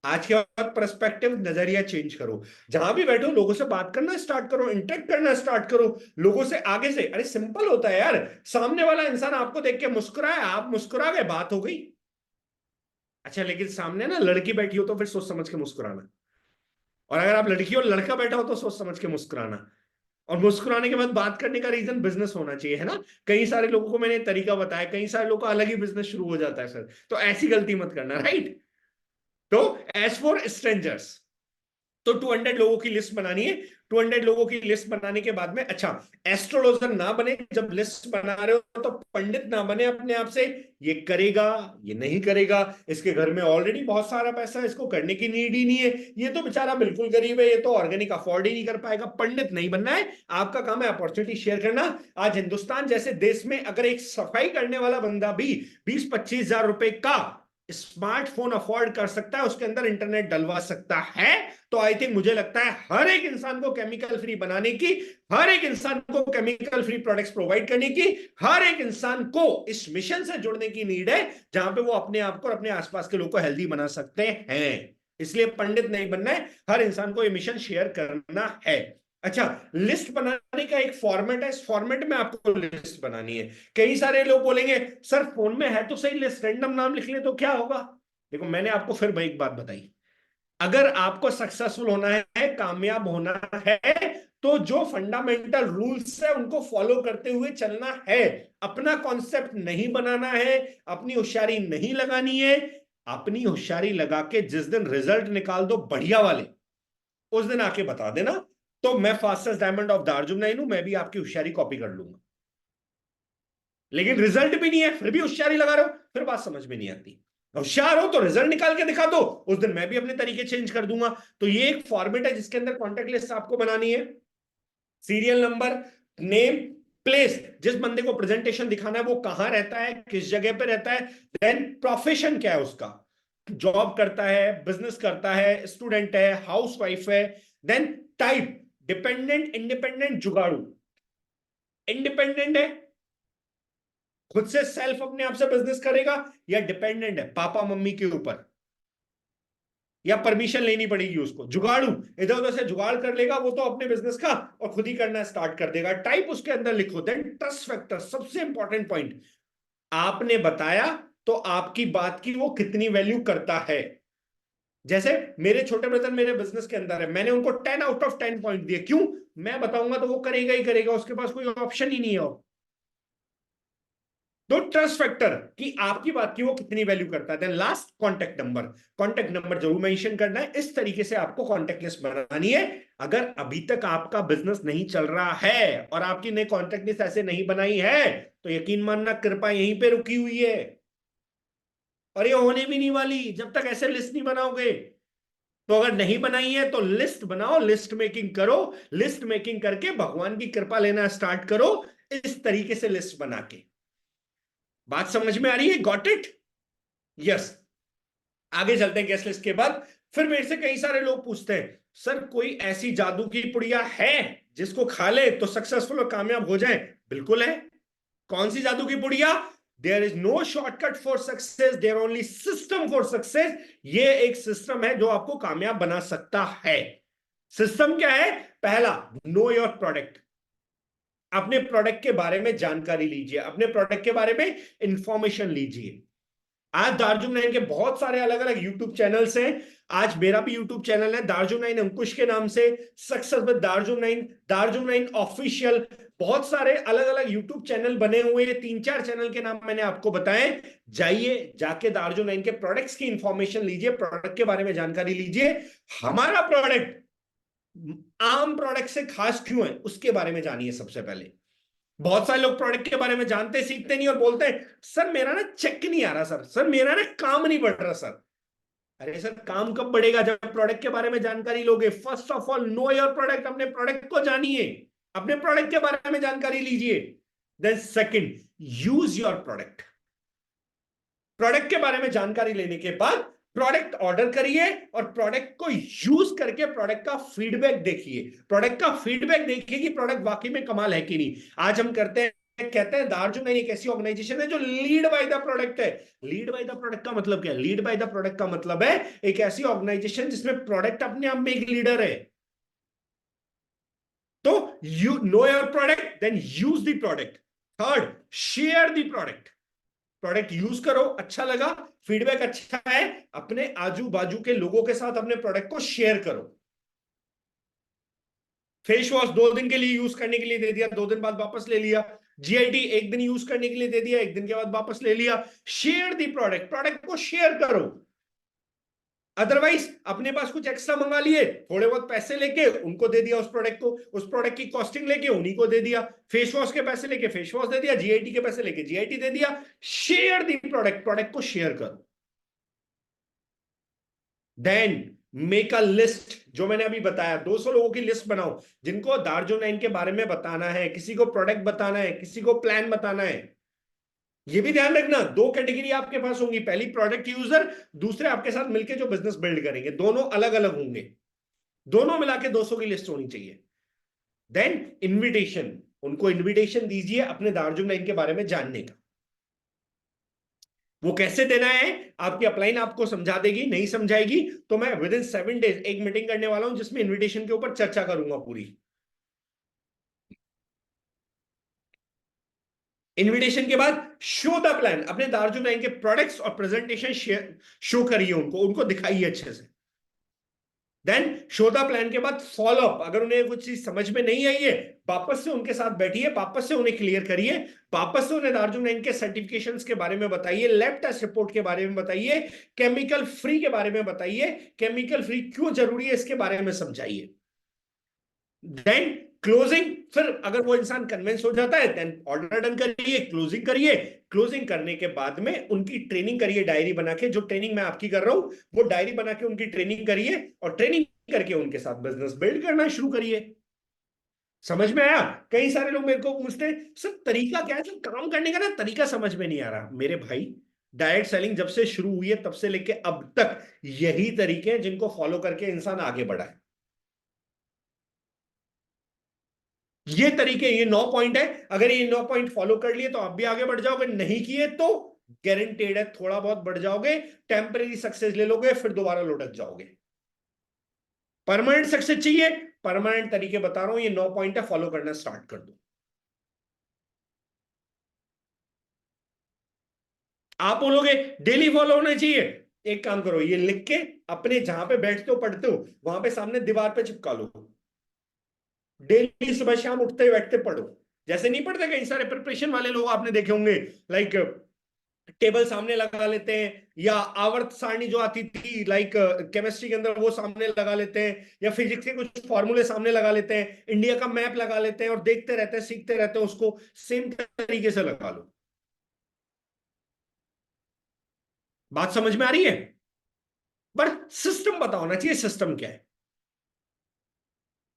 आज के बाद पर्सपेक्टिव, नजरिया चेंज करो। जहां भी बैठो लोगों से बात करना स्टार्ट करो, इंटरेक्ट करना स्टार्ट करो लोगों से आगे से। अरे सिंपल होता है यार, सामने वाला इंसान आपको देख के मुस्कुराए, आप मुस्कुरा गए, बात हो गई। अच्छा, लेकिन सामने ना लड़की बैठी हो तो फिर सोच समझ के मुस्कुराना, और अगर आप लड़की और लड़का बैठा हो तो सोच समझ के मुस्कुराना। और मुस्कुराने के बाद बात करने का रीजन बिजनेस होना चाहिए, है ना। कई सारे लोगों को मैंने तरीका बताया, कई सारे लोगों का अलग ही बिजनेस शुरू हो जाता है सर, तो ऐसी गलती मत करना, राइट। तो एज फॉर स्ट्रेंजर्स, तो 200 लोगों की लिस्ट बनानी है। 200 लोगों की लिस्ट बनाने के बाद में, अच्छा, एस्ट्रोलॉजर ना बने जब लिस्ट बना रहे हो, तो पंडित ना बने अपने आप से, ये करेगा ये नहीं करेगा, इसके घर में ऑलरेडी बहुत सारा पैसा है, इसको करने की नीड ही नहीं है, ये तो बेचारा बिल्कुल गरीब है, ये तो ऑर्गेनिक अफोर्ड ही नहीं कर पाएगा। पंडित नहीं बनना है, आपका काम है अपॉर्चुनिटी शेयर करना। आज हिंदुस्तान जैसे देश में अगर एक सफाई करने वाला बंदा भी 20-25 हजार रुपए का स्मार्टफोन अफोर्ड कर सकता है, उसके अंदर इंटरनेट डलवा सकता है, तो आई थिंक मुझे लगता है हर एक इंसान को केमिकल फ्री बनाने की, हर एक इंसान को केमिकल फ्री प्रोडक्ट्स प्रोवाइड करने की, हर एक इंसान को इस मिशन से जुड़ने की नीड है, जहां पे वो अपने आप को और अपने आसपास के लोगों को हेल्दी बना सकते हैं। इसलिए पंडित नहीं बनना है, हर इंसान को ये मिशन शेयर करना है। अच्छा, लिस्ट बनाने का एक फॉर्मेट है, इस फॉर्मेट में आपको लिस्ट बनानी है। कई सारे लोग बोलेंगे सर फोन में है तो सही लिस्ट, रैंडम नाम लिख ले तो क्या होगा। देखो, मैंने आपको फिर एक बात बताई, अगर आपको सक्सेसफुल होना है, कामयाब होना है, तो जो फंडामेंटल रूल्स है उनको फॉलो करते हुए चलना है। अपना कॉन्सेप्ट नहीं बनाना है, अपनी होशियारी नहीं लगानी है। अपनी होशियारी लगा के जिस दिन रिजल्ट निकाल दो बढ़िया वाले, उस दिन आके बता देना, तो मैं फास्टेस्ट डायमंड ऑफ दार्जुम नहीं हूं, मैं भी आपकी होशियारी कॉपी कर लूंगा। लेकिन रिजल्ट भी नहीं है फिर भी होशियारी लगा रहे हो, फिर बात समझ में नहीं आती। होशियार हो तो रिजल्ट निकाल के दिखा दो, उस दिन मैं भी अपने तरीके चेंज कर दूंगा। तो ये एक फॉर्मेट है जिसके अंदर कॉन्टेक्ट लिस्ट आपको बनानी है। सीरियल नंबर, नेम, प्लेस, जिस बंदे को प्रेजेंटेशन दिखाना है वो कहां रहता है, किस जगह पे रहता है, देन प्रोफेशन क्या है उसका, जॉब करता है, बिजनेस करता है, स्टूडेंट है, हाउस वाइफ है, देन टाइप, डिपेंडेंट, इंडिपेंडेंट, जुगाड़ू। इंडिपेंडेंट है, खुद से सेल्फ अपने आप से बिजनेस करेगा, या डिपेंडेंट है पापा मम्मी के ऊपर, या परमिशन लेनी पड़ेगी उसको। जुगाड़ू, इधर उधर से जुगाड़ कर लेगा वो तो अपने बिजनेस का, और खुद ही करना स्टार्ट कर देगा। टाइप उसके अंदर लिखो। देन ट्रस्ट फैक्टर, सबसे इंपॉर्टेंट पॉइंट, आपने बताया तो आपकी बात की वो कितनी वैल्यू करता है। जैसे मेरे छोटे ब्रदर मेरे बिजनेस के अंदर है, मैंने उनको 10 आउट ऑफ 10 पॉइंट दिए, क्यों, मैं बताऊंगा तो वो करेगा ही करेगा, उसके पास कोई ऑप्शन ही नहीं है। दो, ट्रस्ट फैक्टर कि आपकी बात की वो कितनी वैल्यू करता है। Then last, contact number. Contact number जरूर मेंशन करना है। इस तरीके से आपको कांटेक्ट लिस्ट बनानी है। अगर अभी तक आपका बिजनेस नहीं चल रहा है और आपकी ने कांटेक्ट लिस्ट ऐसे नहीं बनाई है, तो यकीन मानना कृपा यहीं पे रुकी हुई है, और ये होने भी नहीं वाली जब तक ऐसे लिस्ट नहीं बनाओगे। तो अगर नहीं बनाई है तो लिस्ट बनाओ, लिस्ट मेकिंग करो, लिस्ट मेकिंग करके भगवान की कृपा लेना स्टार्ट करो, इस तरीके से लिस्ट बना के। बात समझ में आ रही है? Got it? यस। आगे चलते हैं गेस्ट लिस्ट के बाद। फिर मेरे से कई सारे लोग पूछते हैं सर कोई ऐसी जादू की पुड़िया है जिसको खा ले तो सक्सेसफुल और कामयाब हो जाए? बिल्कुल है। कौन सी जादू की पुड़िया? There is no shortcut for success, there only system for success. ये एक सिस्टम है जो आपको कामयाब बना सकता है। सिस्टम क्या है? पहला, नो योर प्रोडक्ट। अपने प्रोडक्ट के बारे में जानकारी लीजिए, अपने प्रोडक्ट के बारे में इंफॉर्मेशन लीजिए। आज दार्जुन9 के बहुत सारे अलग अलग यूट्यूब चैनल्स हैं। आज मेरा भी यूट्यूब चैनल है दार्जुन9 अंकुश के नाम से, सक्सेस विद दार्जुन9, दार्जुन9 ऑफिशियल, बहुत सारे अलग अलग यूट्यूब चैनल बने हुए हैं। 3-4 चैनल के नाम मैंने आपको बताए। जाइए, जाके दार्जुन9 के प्रोडक्ट्स की इंफॉर्मेशन लीजिए, प्रोडक्ट के बारे में जानकारी लीजिए। हमारा प्रोडक्ट आम प्रोडक्ट से खास क्यों है उसके बारे में जानिए सबसे पहले। बहुत सारे लोग प्रोडक्ट के बारे में जानते सीखते नहीं और बोलते हैं सर मेरा ना चेक नहीं आ रहा, सर मेरा ना काम नहीं बढ़ रहा सर। अरे सर, काम कब बढ़ेगा? जब प्रोडक्ट के बारे में जानकारी लोगे। First of all, know your product, अपने प्रोडक्ट को जानिए, अपने प्रोडक्ट के बारे में जानकारी लीजिए। Then second, use your product. Product के बारे में जानकारी लेने के बाद प्रोडक्ट ऑर्डर करिए और प्रोडक्ट को यूज करके प्रोडक्ट का फीडबैक देखिए। प्रोडक्ट का फीडबैक देखिए कि प्रोडक्ट वाकई में कमाल है कि नहीं। आज हम करते हैं कहते हैं दार्जुन एक ऐसी ऑर्गेनाइजेशन है जो लीड बाय द प्रोडक्ट है। लीड बाय द प्रोडक्ट का मतलब क्या है? लीड बाय द प्रोडक्ट का मतलब है एक ऐसी ऑर्गेनाइजेशन जिसमें प्रोडक्ट अपने आप में एक लीडर है। तो you know your product, then use the product. Third, share the product. Product use करो, अच्छा लगा, फीडबैक अच्छा है, अपने आजू बाजू के लोगों के साथ अपने प्रोडक्ट को शेयर करो। फेस वॉश 2 दिन के लिए यूज करने के लिए दे दिया, 2 दिन बाद वापस ले लिया। जीआईटी 1 दिन यूज करने के लिए दे दिया, 1 दिन के बाद वापस ले लिया। शेयर दी प्रोडक्ट, प्रोडक्ट को शेयर करो। अदरवाइज अपने पास कुछ एक्स्ट्रा मंगा लिए, थोड़े बहुत पैसे लेके उनको दे दिया, उस प्रोडक्ट को, उस प्रोडक्ट की कॉस्टिंग लेके उन्हीं को दे दिया। फेस वॉश के पैसे लेके फेस वॉश दे दिया, जीआईटी के पैसे लेके जीआईटी दे दिया। शेयर दी प्रोडक्ट, प्रोडक्ट को शेयर करो। देन मेक अ लिस्ट, जो मैंने अभी बताया 200 लोगों की लिस्ट बनाओ जिनको दार्जुन के बारे में बताना है, किसी को प्रोडक्ट बताना है, किसी को प्लान बताना है। ये भी ध्यान रखना, 2 कैटेगरी आपके पास होंगी, पहली प्रोडक्ट यूजर, दूसरे आपके साथ मिलकर जो बिजनेस बिल्ड करेंगे, दोनों अलग अलग होंगे। दोनों मिला के 200 की लिस्ट होनी चाहिए। देन इनविटेशन, उनको इनविटेशन दीजिए अपने दार्जुन के बारे में जानने का। वो कैसे देना है आपकी अपलाइन आपको समझा देगी, नहीं समझाएगी तो मैं विद इन 7 डेज एक मीटिंग करने वाला हूं जिसमें इनविटेशन के ऊपर चर्चा करूंगा पूरी। इनविटेशन के बाद शो द प्लान, अपने दार्जुन के प्रोडक्ट्स और प्रेजेंटेशन शो करिए, उनको उनको दिखाइए अच्छे से। देन शो द प्लान के बाद फॉलो अप, अगर उन्हें कुछ चीज समझ में नहीं आई है वापस से उनके साथ बैठिए, वापस से उन्हें क्लियर करिए, वापस से उन्हें दार्जुन के सर्टिफिकेशंस के बारे में बताइए, लैब टेस्ट रिपोर्ट के बारे में बताइए, केमिकल फ्री के बारे में बताइए, केमिकल फ्री क्यों जरूरी है इसके बारे में समझाइए। देन क्लोजिंग, फिर अगर वो इंसान कन्विंस हो जाता है देन ऑर्डर डन करिए, क्लोजिंग करिए। क्लोजिंग करने के बाद में उनकी ट्रेनिंग करिए, डायरी बना के, जो ट्रेनिंग मैं आपकी कर रहा हूं वो डायरी बना के उनकी ट्रेनिंग करिए, और ट्रेनिंग करके उनके साथ बिजनेस बिल्ड करना शुरू करिए। समझ में आया? कई सारे लोग मेरे को पूछते हैं सर तरीका क्या है, सर काम करने का ना तरीका समझ में नहीं आ रहा। मेरे भाई, डायरेक्ट सेलिंग जब से शुरू हुई है तब से लेके अब तक यही तरीके हैं जिनको फॉलो करके इंसान आगे बढ़ा है। ये तरीके, ये 9 पॉइंट है, अगर ये 9 पॉइंट फॉलो कर लिए तो आप भी आगे बढ़ जाओगे, नहीं किए तो गारंटेड है थोड़ा बहुत बढ़ जाओगे, टेम्परेरी सक्सेस ले लोगे, फिर दोबारा लुढ़क जाओगे। परमानेंट सक्सेस चाहिए, परमानेंट तरीके बता रहा हूं, ये 9 पॉइंट है, फॉलो करना स्टार्ट कर दो। आप बोलोगे डेली फॉलो होना चाहिए, एक काम करो, ये लिख के अपने जहां पे बैठते हो पढ़ते हो वहां पे सामने दीवार पे चिपका लो। डेली सुबह शाम उठते बैठते पढ़ो। जैसे नहीं पढ़ते कई सारे प्रिपरेशन वाले लोग आपने देखे होंगे, लाइक टेबल सामने लगा लेते हैं, या आवर्त सारणी जो आती थी लाइक केमिस्ट्री के अंदर वो सामने लगा लेते हैं, या फिजिक्स के कुछ फॉर्मूले सामने लगा लेते हैं, इंडिया का मैप लगा लेते हैं और देखते रहते हैं, सीखते रहते हैं उसको। सेम तरीके से लगा लो। बात समझ में आ रही है? बट सिस्टम पता होना चाहिए, सिस्टम क्या है,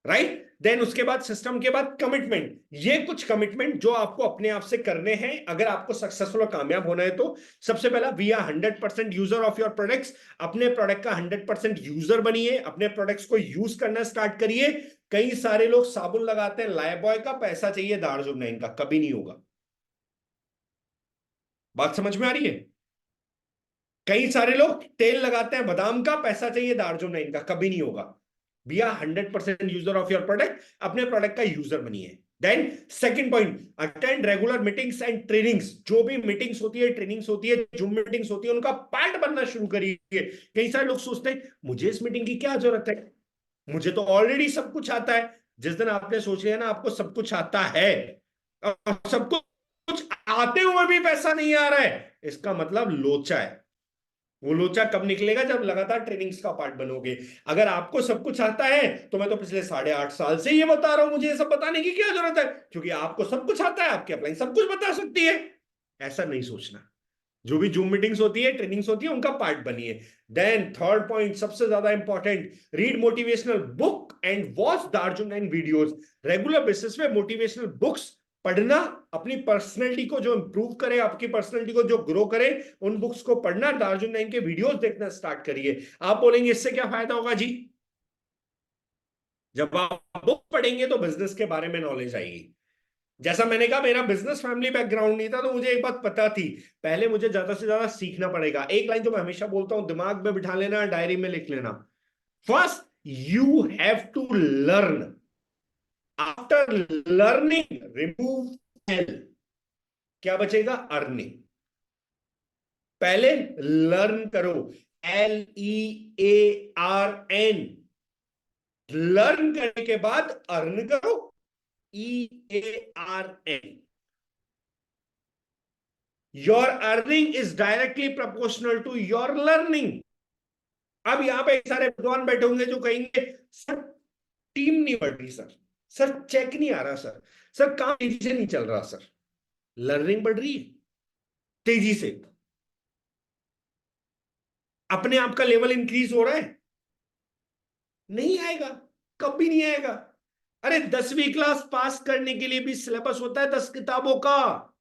राइट? देन उसके बाद सिस्टम के बाद कमिटमेंट, ये कुछ कमिटमेंट जो आपको अपने आप से करने हैं अगर आपको सक्सेसफुल और कामयाब होना है तो। सबसे पहला, we are 100% user of your products, अपने प्रोडक्ट का 100% यूजर बनिए, अपने प्रोडक्ट्स को यूज करना स्टार्ट करिए। कई सारे लोग साबुन लगाते हैं लाइबॉय का, पैसा चाहिए दार्जुन का, कभी नहीं होगा। बात समझ में आ रही है? कई सारे लोग तेल लगाते हैं बादाम का, पैसा चाहिए दार्जुन का, कभी नहीं होगा। Be are 100% user of your product, अपने प्रोडक्ट का यूजर बनिए। Then second point, attend regular meetings and trainings, जो भी मीटिंग्स होती है, ट्रेनिंग्स होती है, जूम मीटिंग्स होती है, उनका पार्ट बनना शुरू करिए। कई सारे लोग सोचते हैं मुझे इस मीटिंग की क्या जरूरत है, मुझे तो ऑलरेडी सब कुछ आता है। जिस दिन आपने सोच लिया ना आपको सब कुछ आता है, और सब कुछ आते हुए भी पैसा नहीं आ रहा है, इसका मतलब लोचा है। वो लोचा कब निकलेगा? जब लगातार ट्रेनिंग्स का पार्ट बनोगे। अगर आपको सब कुछ आता है तो मैं तो पिछले 8.5 साल से ये बता रहा हूं, मुझे ये सब बताने की क्या जरूरत है, क्योंकि आपको सब कुछ आता है, आपकी अपलाइन सब कुछ बता सकती है। ऐसा नहीं सोचना। जो भी जूम मीटिंग्स होती है, ट्रेनिंग्स होती है, उनका पार्ट बनिए। देन थर्ड पॉइंट सबसे ज्यादा important, read motivational book and watch दार्जुन वीडियोस। रेगुलर बेसिस पे मोटिवेशनल बुक्स पढ़ना, अपनी पर्सनैलिटी को जो इंप्रूव करे, आपकी पर्सनैलिटी को जो ग्रो करे, उन बुक्स को पढ़ना, दार्जुन के वीडियोस देखना स्टार्ट करिए। आप बोलेंगे इससे क्या फायदा होगा जी? जब आप बुक पढ़ेंगे तो बिजनेस के बारे में नॉलेज आएगी, जैसा मैंने कहा, मेरा बिजनेस फैमिली बैकग्राउंड नहीं था, तो मुझे एक बात पता थी, पहले मुझे ज्यादा से ज्यादा सीखना पड़ेगा। एक लाइन तो मैं हमेशा बोलता हूं, दिमाग में बिठा लेना, डायरी में लिख लेना। First you have to learn, after learning remove L, क्या बचेगा? अर्निंग। पहले लर्न करो, LEARN, लर्न करने के बाद अर्न करो, EARN। Your earning is directly proportional to your learning. अब यहां पे सारे विद्वान बैठे होंगे जो कहेंगे सर टीम नहीं बढ़ रही, सर चेक नहीं आ रहा, सर काम तेजी से नहीं चल रहा, सर लर्निंग बढ़ रही है तेजी से, अपने आप का लेवल इंक्रीज हो रहा है? नहीं आएगा, कभी नहीं आएगा। अरे 10वीं क्लास पास करने के लिए भी सिलेबस होता है 10 किताबों का,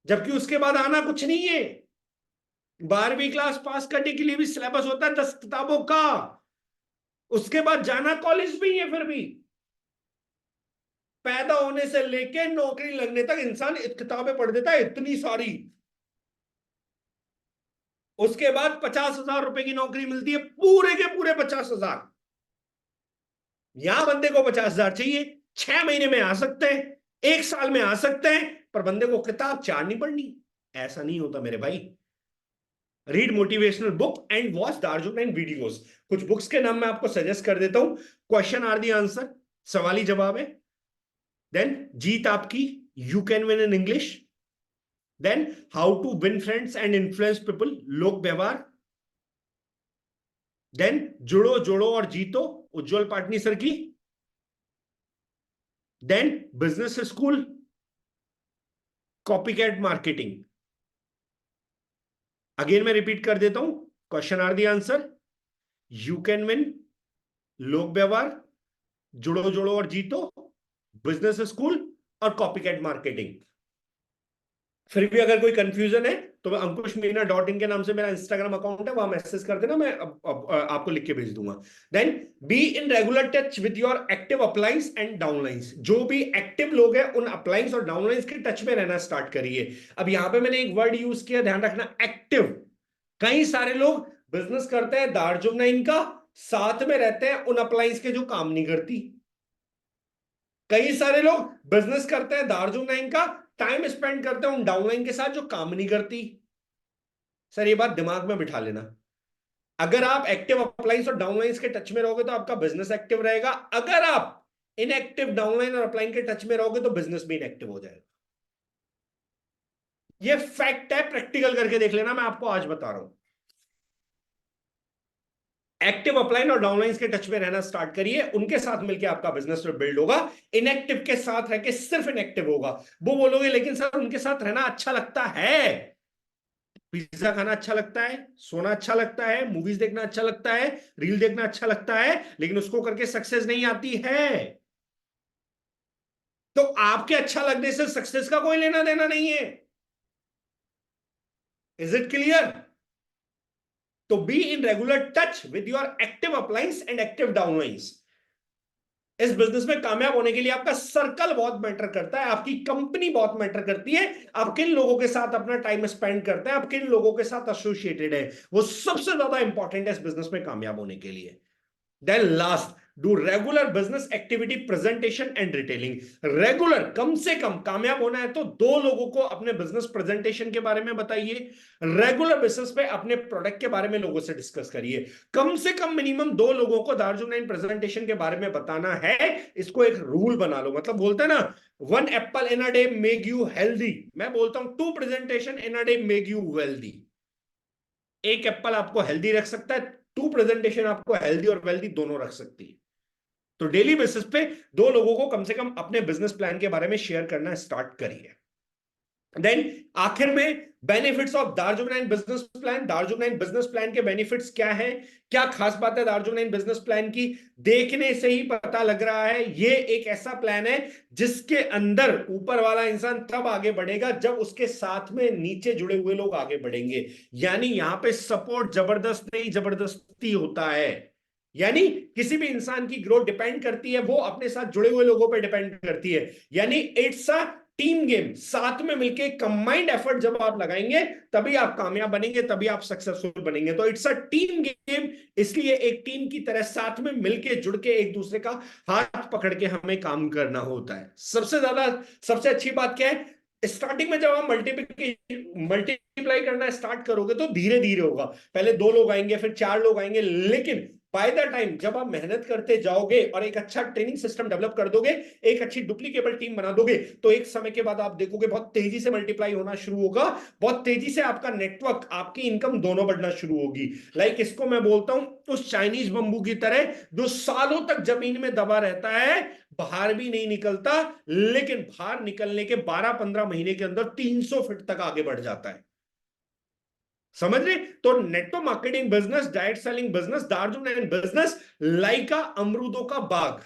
जबकि उसके बाद आना कुछ नहीं है। 12वीं क्लास पास करने के लिए भी सिलेबस होता है 10 किताबों का, उसके बाद जाना कॉलेज भी है। फिर भी पैदा होने से लेके नौकरी लगने तक इंसान किताबें पढ़ देता है इतनी सारी, उसके बाद 50,000 रुपए की नौकरी मिलती है, पूरे के पूरे 50,000। यहां बंदे को 50,000 चाहिए, 6 महीने में आ सकते हैं, 1 साल में आ सकते हैं, पर बंदे को किताब 4 नहीं पढ़नी। ऐसा नहीं होता मेरे भाई। Read motivational book and watch दार्जुन वीडियोस। कुछ बुक्स के नाम मैं आपको सजेस्ट कर देता हूं। क्वेश्चन आर दी आंसर, सवाली जवाब है। Then Jeet Aapki, you can win in English. Then how to win friends and influence people, Lok Vyavhar. Then Judo Jodo aur Jeeto, Ujjwal Patni sir की। Then business school, copycat marketing. Again मैं रिपीट कर देता हूं, question are the answer, you can win, Lok Vyavhar, Judo Jodo aur Jeeto, business school और copycat marketing. फिर भी अगर कोई कंफ्यूजन है तो मैं ankushmeena.in के नाम से मेरा इंस्टाग्राम अकाउंट है, वहां मैसेज कर देना, मैं अब आपको लिख के भेज दूंगा। Then be in regular touch with your active uplines and downlines. जो भी एक्टिव लोग हैं उन अपलाइंस और डाउनलाइंस के टच में रहना स्टार्ट करिए। अब यहां पे मैंने एक वर्ड यूज किया, ध्यान रखना, एक्टिव। कई सारे लोग बिजनेस करते हैं दार्जुन का, साथ में रहते हैं उन अपलाइंस के जो काम नहीं करती। कई सारे लोग बिजनेस करते हैं दार्जुन का, टाइम स्पेंड करते हैं उन डाउनलाइन के साथ जो काम नहीं करती। सर ये बात दिमाग में बिठा लेना, अगर आप एक्टिव अपलाइंस और डाउनलाइंस के टच में रहोगे तो आपका बिजनेस एक्टिव रहेगा, अगर आप इनएक्टिव डाउनलाइन और अपलाइन के टच में रहोगे तो बिजनेस भी इनएक्टिव हो जाएगा। ये फैक्ट है, प्रैक्टिकल करके देख लेना, मैं आपको आज बता रहा हूं। एक्टिव अपलाइन और डाउनलाइन के टच में रहना स्टार्ट करिए, उनके साथ मिलकर आपका बिजनेस बिल्ड होगा। इनएक्टिव के साथ रह के सिर्फ इनएक्टिव होगा। वो बोलोगे लेकिन सर उनके साथ रहना अच्छा लगता है, पिज्जा खाना अच्छा लगता है, सोना अच्छा लगता है, मूवीज देखना अच्छा लगता है, रील देखना अच्छा लगता है, लेकिन उसको करके सक्सेस नहीं आती है। तो आपके अच्छा लगने से सक्सेस का कोई लेना देना नहीं है। Is it clear? तो be in regular touch with your active uplines and active downlines. इस बिजनेस में कामयाब होने के लिए आपका सर्कल बहुत मैटर करता है, आपकी कंपनी बहुत मैटर करती है, आप किन लोगों के साथ अपना टाइम स्पेंड करते हैं, आप किन लोगों के साथ एसोसिएटेड है, वो सबसे ज्यादा इंपॉर्टेंट है इस बिजनेस में कामयाब होने के लिए। Then last, do regular business activity presentation and retailing. Regular, कम से कम कामयाब होना है तो 2 लोगों को अपने बिजनेस प्रेजेंटेशन के बारे में बताइए। रेगुलर बिजनेस पे अपने प्रोडक्ट के बारे में लोगों से डिस्कस करिए। कम से कम मिनिमम 2 लोगों को दार्जुन प्रेजेंटेशन के बारे में बताना है। इसको एक रूल बना लो, मतलब बोलते हैं ना, 1 apple in a day make you healthy, मैं बोलता हूं 2 presentation in a day make you wealthy. एक एप्पल आपको हेल्दी रख सकता है, 2 प्रेजेंटेशन आपको हेल्दी और वेल्दी दोनों रख सकती है। तो डेली बेसिस पे 2 लोगों को कम से कम अपने बिजनेस प्लान के बारे में शेयर करना स्टार्ट करिए। देन आखिर में बेनिफिट्स ऑफ दार्जुन बिजनेस प्लान। दार्जुन बिजनेस प्लान के बेनिफिट्स क्या है, क्या खास बात है दार्जुन बिजनेस प्लान की? देखने से ही पता लग रहा है ये एक ऐसा प्लान है जिसके अंदर ऊपर वाला इंसान तब आगे बढ़ेगा जब उसके साथ में नीचे जुड़े हुए लोग आगे बढ़ेंगे। यानी यहां पे सपोर्ट जबरदस्त नहीं, जबरदस्ती होता है। यानी किसी भी इंसान की ग्रोथ डिपेंड करती है वो अपने साथ जुड़े हुए लोगों पर डिपेंड करती है। यानी इट्स अ टीम गेम, साथ में मिलके कंबाइंड एफर्ट जब आप लगाएंगे तभी आप कामयाब बनेंगे, तभी आप सक्सेसफुल बनेंगे। तो इट्स अ टीम गेम, इसलिए एक टीम की तरह साथ में मिलके जुड़ के एक दूसरे का हाथ पकड़ के हमें काम करना होता है। सबसे अच्छी बात क्या है, स्टार्टिंग में जब आप मल्टीप्लाई करना स्टार्ट करोगे तो धीरे धीरे होगा, पहले 2 लोग आएंगे, फिर 4 लोग आएंगे, लेकिन बाय द टाइम जब आप मेहनत करते जाओगे और एक अच्छा ट्रेनिंग सिस्टम डेवलप कर दोगे, एक अच्छी डुप्लीकेबल टीम बना दोगे, तो एक समय के बाद आप देखोगे बहुत तेजी से मल्टीप्लाई होना शुरू होगा, बहुत तेजी से आपका नेटवर्क, आपकी इनकम दोनों बढ़ना शुरू होगी। लाइक इसको मैं बोलता हूं उस चाइनीज बंबू की तरह जो सालों तक जमीन में दबा रहता है, बाहर भी नहीं निकलता, लेकिन बाहर निकलने के 12-15 महीने के अंदर 300 फीट तक आगे बढ़ जाता है। समझ रहे? तो network marketing business, direct selling business, दार्जुन एंड बिजनेस लाइका अमरूदों का बाग।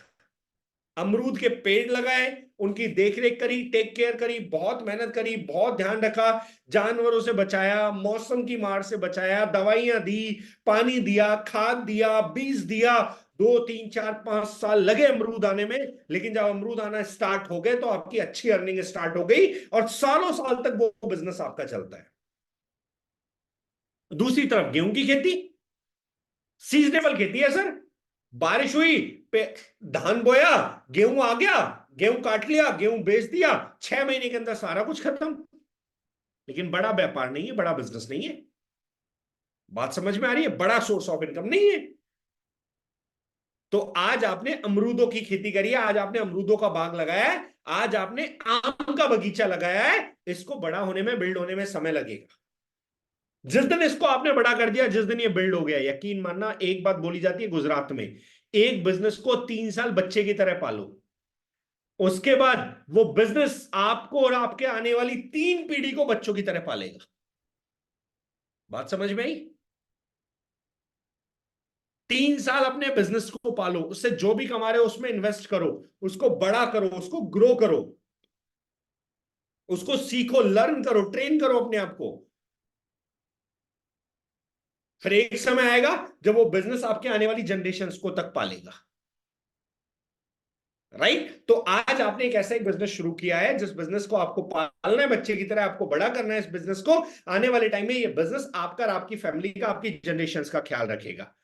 अमरूद के पेड़ लगाए, उनकी देखरेख करी, टेक केयर करी, बहुत मेहनत करी, बहुत ध्यान रखा, जानवरों से बचाया, मौसम की मार से बचाया, दवाइयां दी, पानी दिया, खाद दिया, बीज दिया, 2 3 4 5 साल लगे अमरूद आने में। लेकिन जब अमरूद आना स्टार्ट हो गए तो आपकी अच्छी अर्निंग स्टार्ट हो गई और सालों साल तक वो बिजनेस आपका चलता है। दूसरी तरफ गेहूं की खेती, सीजनेबल खेती है सर। बारिश हुई, धान बोया, गेहूं आ गया, गेहूं काट लिया, गेहूं बेच दिया, 6 महीने के अंदर सारा कुछ खत्म। लेकिन बड़ा व्यापार नहीं है, बड़ा बिजनेस नहीं है। बात समझ में आ रही है? बड़ा सोर्स ऑफ इनकम नहीं है। तो आज आपने अमरूदों की खेती करी है, आज आपने अमरूदों का बाग लगाया है, आज आपने आम का बगीचा लगाया है, इसको बड़ा होने में, बिल्ड होने में समय लगेगा। जिस दिन इसको आपने बड़ा कर दिया, जिस दिन ये बिल्ड हो गया, यकीन मानना, एक बात बोली जाती है गुजरात में, एक बिजनेस को 3 साल बच्चे की तरह पालो, उसके बाद वो बिजनेस आपको और आपके आने वाली 3 पीढ़ी को बच्चों की तरह पालेगा। बात समझ में आई? 3 साल अपने बिजनेस को पालो, उससे जो भी कमा रहे हो उसमें इन्वेस्ट करो, उसको बड़ा करो, उसको ग्रो करो, उसको सीखो, लर्न करो, ट्रेन करो अपने आप को। फिर एक समय आएगा जब वो बिजनेस आपके आने वाली जनरेशन को तक पालेगा। राइट? तो आज आपने एक ऐसा एक बिजनेस शुरू किया है जिस बिजनेस को आपको पालना है बच्चे की तरह, आपको बड़ा करना है। इस बिजनेस को आने वाले टाइम में ये बिजनेस आपका और आपकी फैमिली का, आपकी जनरेशन का ख्याल रखेगा।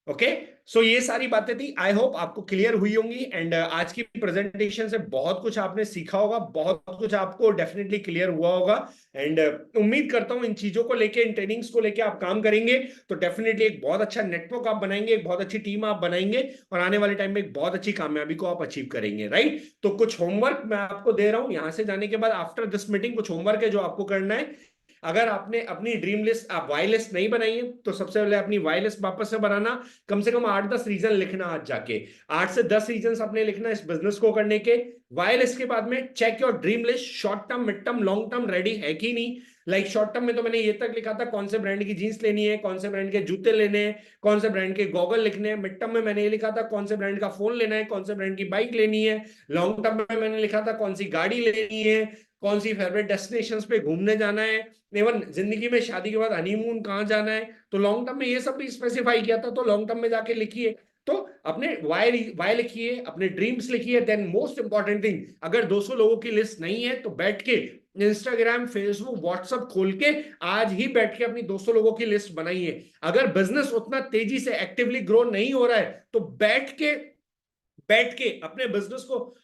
ओके, सो ये सारी बातें थी, आई होप आपको क्लियर हुई होंगी। एंड आज की प्रेजेंटेशन से बहुत कुछ आपने सीखा होगा, बहुत कुछ आपको डेफिनेटली क्लियर हुआ होगा। एंड उम्मीद करता हूं इन चीजों को लेके, इन ट्रेनिंग्स को लेके आप काम करेंगे तो डेफिनेटली एक बहुत अच्छा नेटवर्क आप बनाएंगे, एक बहुत अच्छी टीम आप बनाएंगे और आने वाले टाइम में एक बहुत अच्छी कामयाबी को आप अचीव करेंगे। राइट? तो कुछ होमवर्क मैं आपको दे रहा हूं यहां से जाने के बाद, आफ्टर दिस मीटिंग कुछ होमवर्क है जो आपको करना है। अगर आपने अपनी ड्रीम लिस्ट, आप वाई लिस्ट नहीं बनाई है, तो सबसे पहले अपनी वाई लिस्ट वापस से बनाना, कम से कम 8-10 रीजन लिखना आज जाके, 8 से 10 रीजन अपने लिखना इस बिजनेस को करने के। वाई लिस्ट के बाद में check your dream list, short term, mid term, long term ready है कि नहीं। लाइक शॉर्ट टर्म में तो मैंने ये तक लिखा था कौन से ब्रांड की जीन्स लेनी है, कौन से ब्रांड के जूते लेने हैं, कौन से ब्रांड के गॉगल लिखने हैं। मिड टर्म में मैंने ये लिखा था कौन से ब्रांड का फोन लेना है, कौन से ब्रांड की बाइक लेनी है। लॉन्ग टर्म में मैंने लिखा था कौन सी गाड़ी लेनी है, कौन सी फेवरेट डेस्टिनेशंस पे घूमने जाना है, इवन जिंदगी में शादी के बाद हनीमून कहाँ जाना है। तो लॉन्ग टर्म में ये सब भी स्पेसिफाई किया था, तो लॉन्ग टर्म में जाके लिखिए। तो अपने वाई लिखिए, अपने ड्रीम्स लिखिए। देन मोस्ट इंपॉर्टेंट थिंग, अगर 200 लोगों की लिस्ट नहीं है तो बैठ के इंस्टाग्राम, फेसबुक, व्हाट्सएप खोल के आज ही बैठ के अपनी 200 लोगों की लिस्ट बनाइए। अगर बिजनेस उतना तेजी से एक्टिवली ग्रो नहीं हो रहा है तो बैठ के अपने बिजनेस को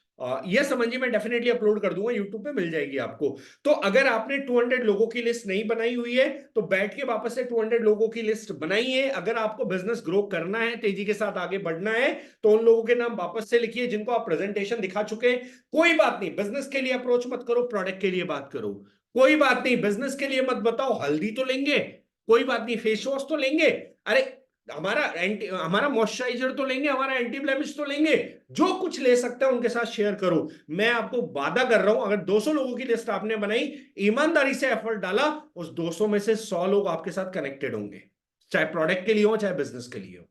यह समझिए, मैं डेफिनेटली अपलोड कर दूंगा, यूट्यूब पे मिल जाएगी आपको। तो अगर आपने 200 लोगों की लिस्ट नहीं बनाई हुई है तो बैठ के वापस से 200 लोगों की लिस्ट बनाइए। अगर आपको बिजनेस ग्रो करना है, तेजी के साथ आगे बढ़ना है, तो उन लोगों के नाम वापस से लिखिए जिनको आप प्रेजेंटेशन दिखा चुके हैं। कोई बात नहीं, बिजनेस के लिए अप्रोच मत करो, प्रोडक्ट के लिए बात करो। कोई बात नहीं, बिजनेस के लिए मत बताओ हल्दी तो लेंगे, कोई बात नहीं फेस वॉश तो लेंगे, अरे हमारा मॉइस्चराइजर तो लेंगे, हमारा एंटी ब्लेमिश तो लेंगे। जो कुछ ले सकते हैं उनके साथ शेयर करो। मैं आपको वादा कर रहा हूं, अगर 200 लोगों की लिस्ट आपने बनाई, ईमानदारी से एफर्ट डाला, उस 200 में से 100 लोग आपके साथ कनेक्टेड होंगे, चाहे प्रोडक्ट के लिए हो चाहे बिजनेस के लिए हो।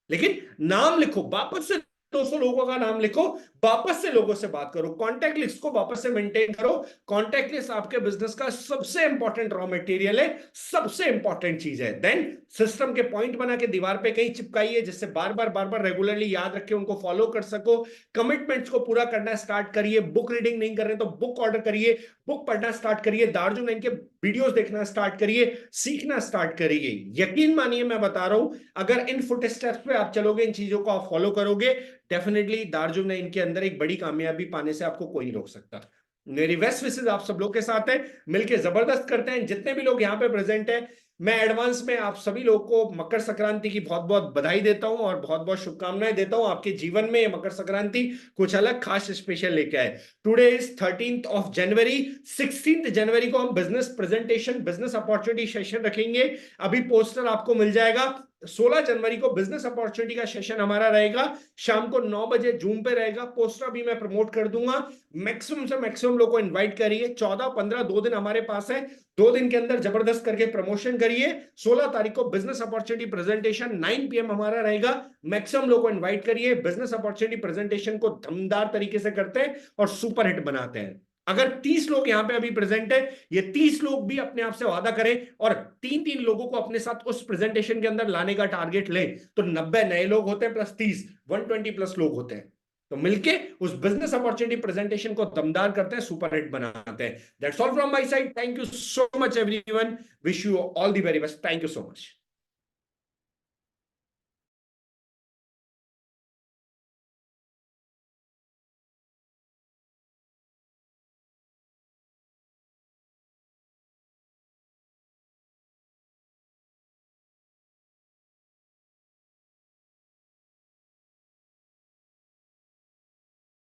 लेकिन नाम लिखो, वापस से 200 लोगों का नाम लिखो, वापस से लोगों से बात करो, कॉन्टैक्ट लिस्ट को वापस से मेंटेन करो। कॉन्टैक्ट लिस्ट आपके बिजनेस का सबसे इंपॉर्टेंट रॉ मटेरियल है, सबसे इंपॉर्टेंट चीज है। देन सिस्टम के पॉइंट बना के दीवार पे कहीं चिपकाइए, जिससे बार बार रेगुलरली याद रखे, उनको फॉलो कर सको। कमिटमेंट्स को पूरा करना स्टार्ट करिए। बुक रीडिंग नहीं कर रहे तो बुक ऑर्डर करिए, बुक पढ़ना स्टार्ट करिए, दार्जुन इनके वीडियोस देखना स्टार्ट करिए, सीखना स्टार्ट करिए। यकीन मानिए मैं बता रहा हूं, अगर इन फुट स्टेप्स पे आप चलोगे, इन चीजों को आप फॉलो करोगे, डेफिनेटली दार्जुन इनके अंदर एक बड़ी कामयाबी पाने से आपको कोई नहीं रोक सकता। मेरी बेस्ट विशेस आप सब लोग के साथ है, मिलके जबरदस्त करते हैं। जितने भी लोग यहाँ पे प्रेजेंट है, मैं एडवांस में आप सभी लोगों को मकर संक्रांति की बहुत बहुत बधाई देता हूं और बहुत बहुत शुभकामनाएं देता हूं। आपके जीवन में ये मकर संक्रांति कुछ अलग खास स्पेशल लेके आए। Today is 13th of January, 16th जनवरी को हम business presentation, business opportunity session रखेंगे। अभी पोस्टर आपको मिल जाएगा। 16 जनवरी को बिजनेस अपॉर्चुनिटी का सेशन हमारा रहेगा, शाम को 9 बजे जूम पे रहेगा। पोस्टर भी मैं प्रमोट कर दूंगा। मैक्सिमम से मैक्सिमम लोगों को इनवाइट करिए। 14-15 2 दिन हमारे पास है, 2 दिन के अंदर जबरदस्त करके प्रमोशन करिए। 16 तारीख को बिजनेस अपॉर्चुनिटी प्रेजेंटेशन 9 PM हमारा रहेगा। मैक्सिमम लोगों को इनवाइट करिए। बिजनेस अपॉर्चुनिटी प्रेजेंटेशन को दमदार तरीके से करते हैं और सुपर हिट बनाते हैं। अगर 30 लोग यहां पे अभी प्रेजेंट है, ये 30 लोग भी अपने आप से वादा करें और 3-3 लोगों को अपने साथ उस प्रेजेंटेशन के अंदर लाने का टारगेट लें, तो 90 नए लोग होते हैं प्लस 30, 120 प्लस लोग होते हैं। तो मिलके उस बिजनेस अपॉर्चुनिटी प्रेजेंटेशन को दमदार करते हैं, सुपर हिट बनाते हैं। That's all from my side. Thank you so much everyone. Wish you all the very best. Thank you so much.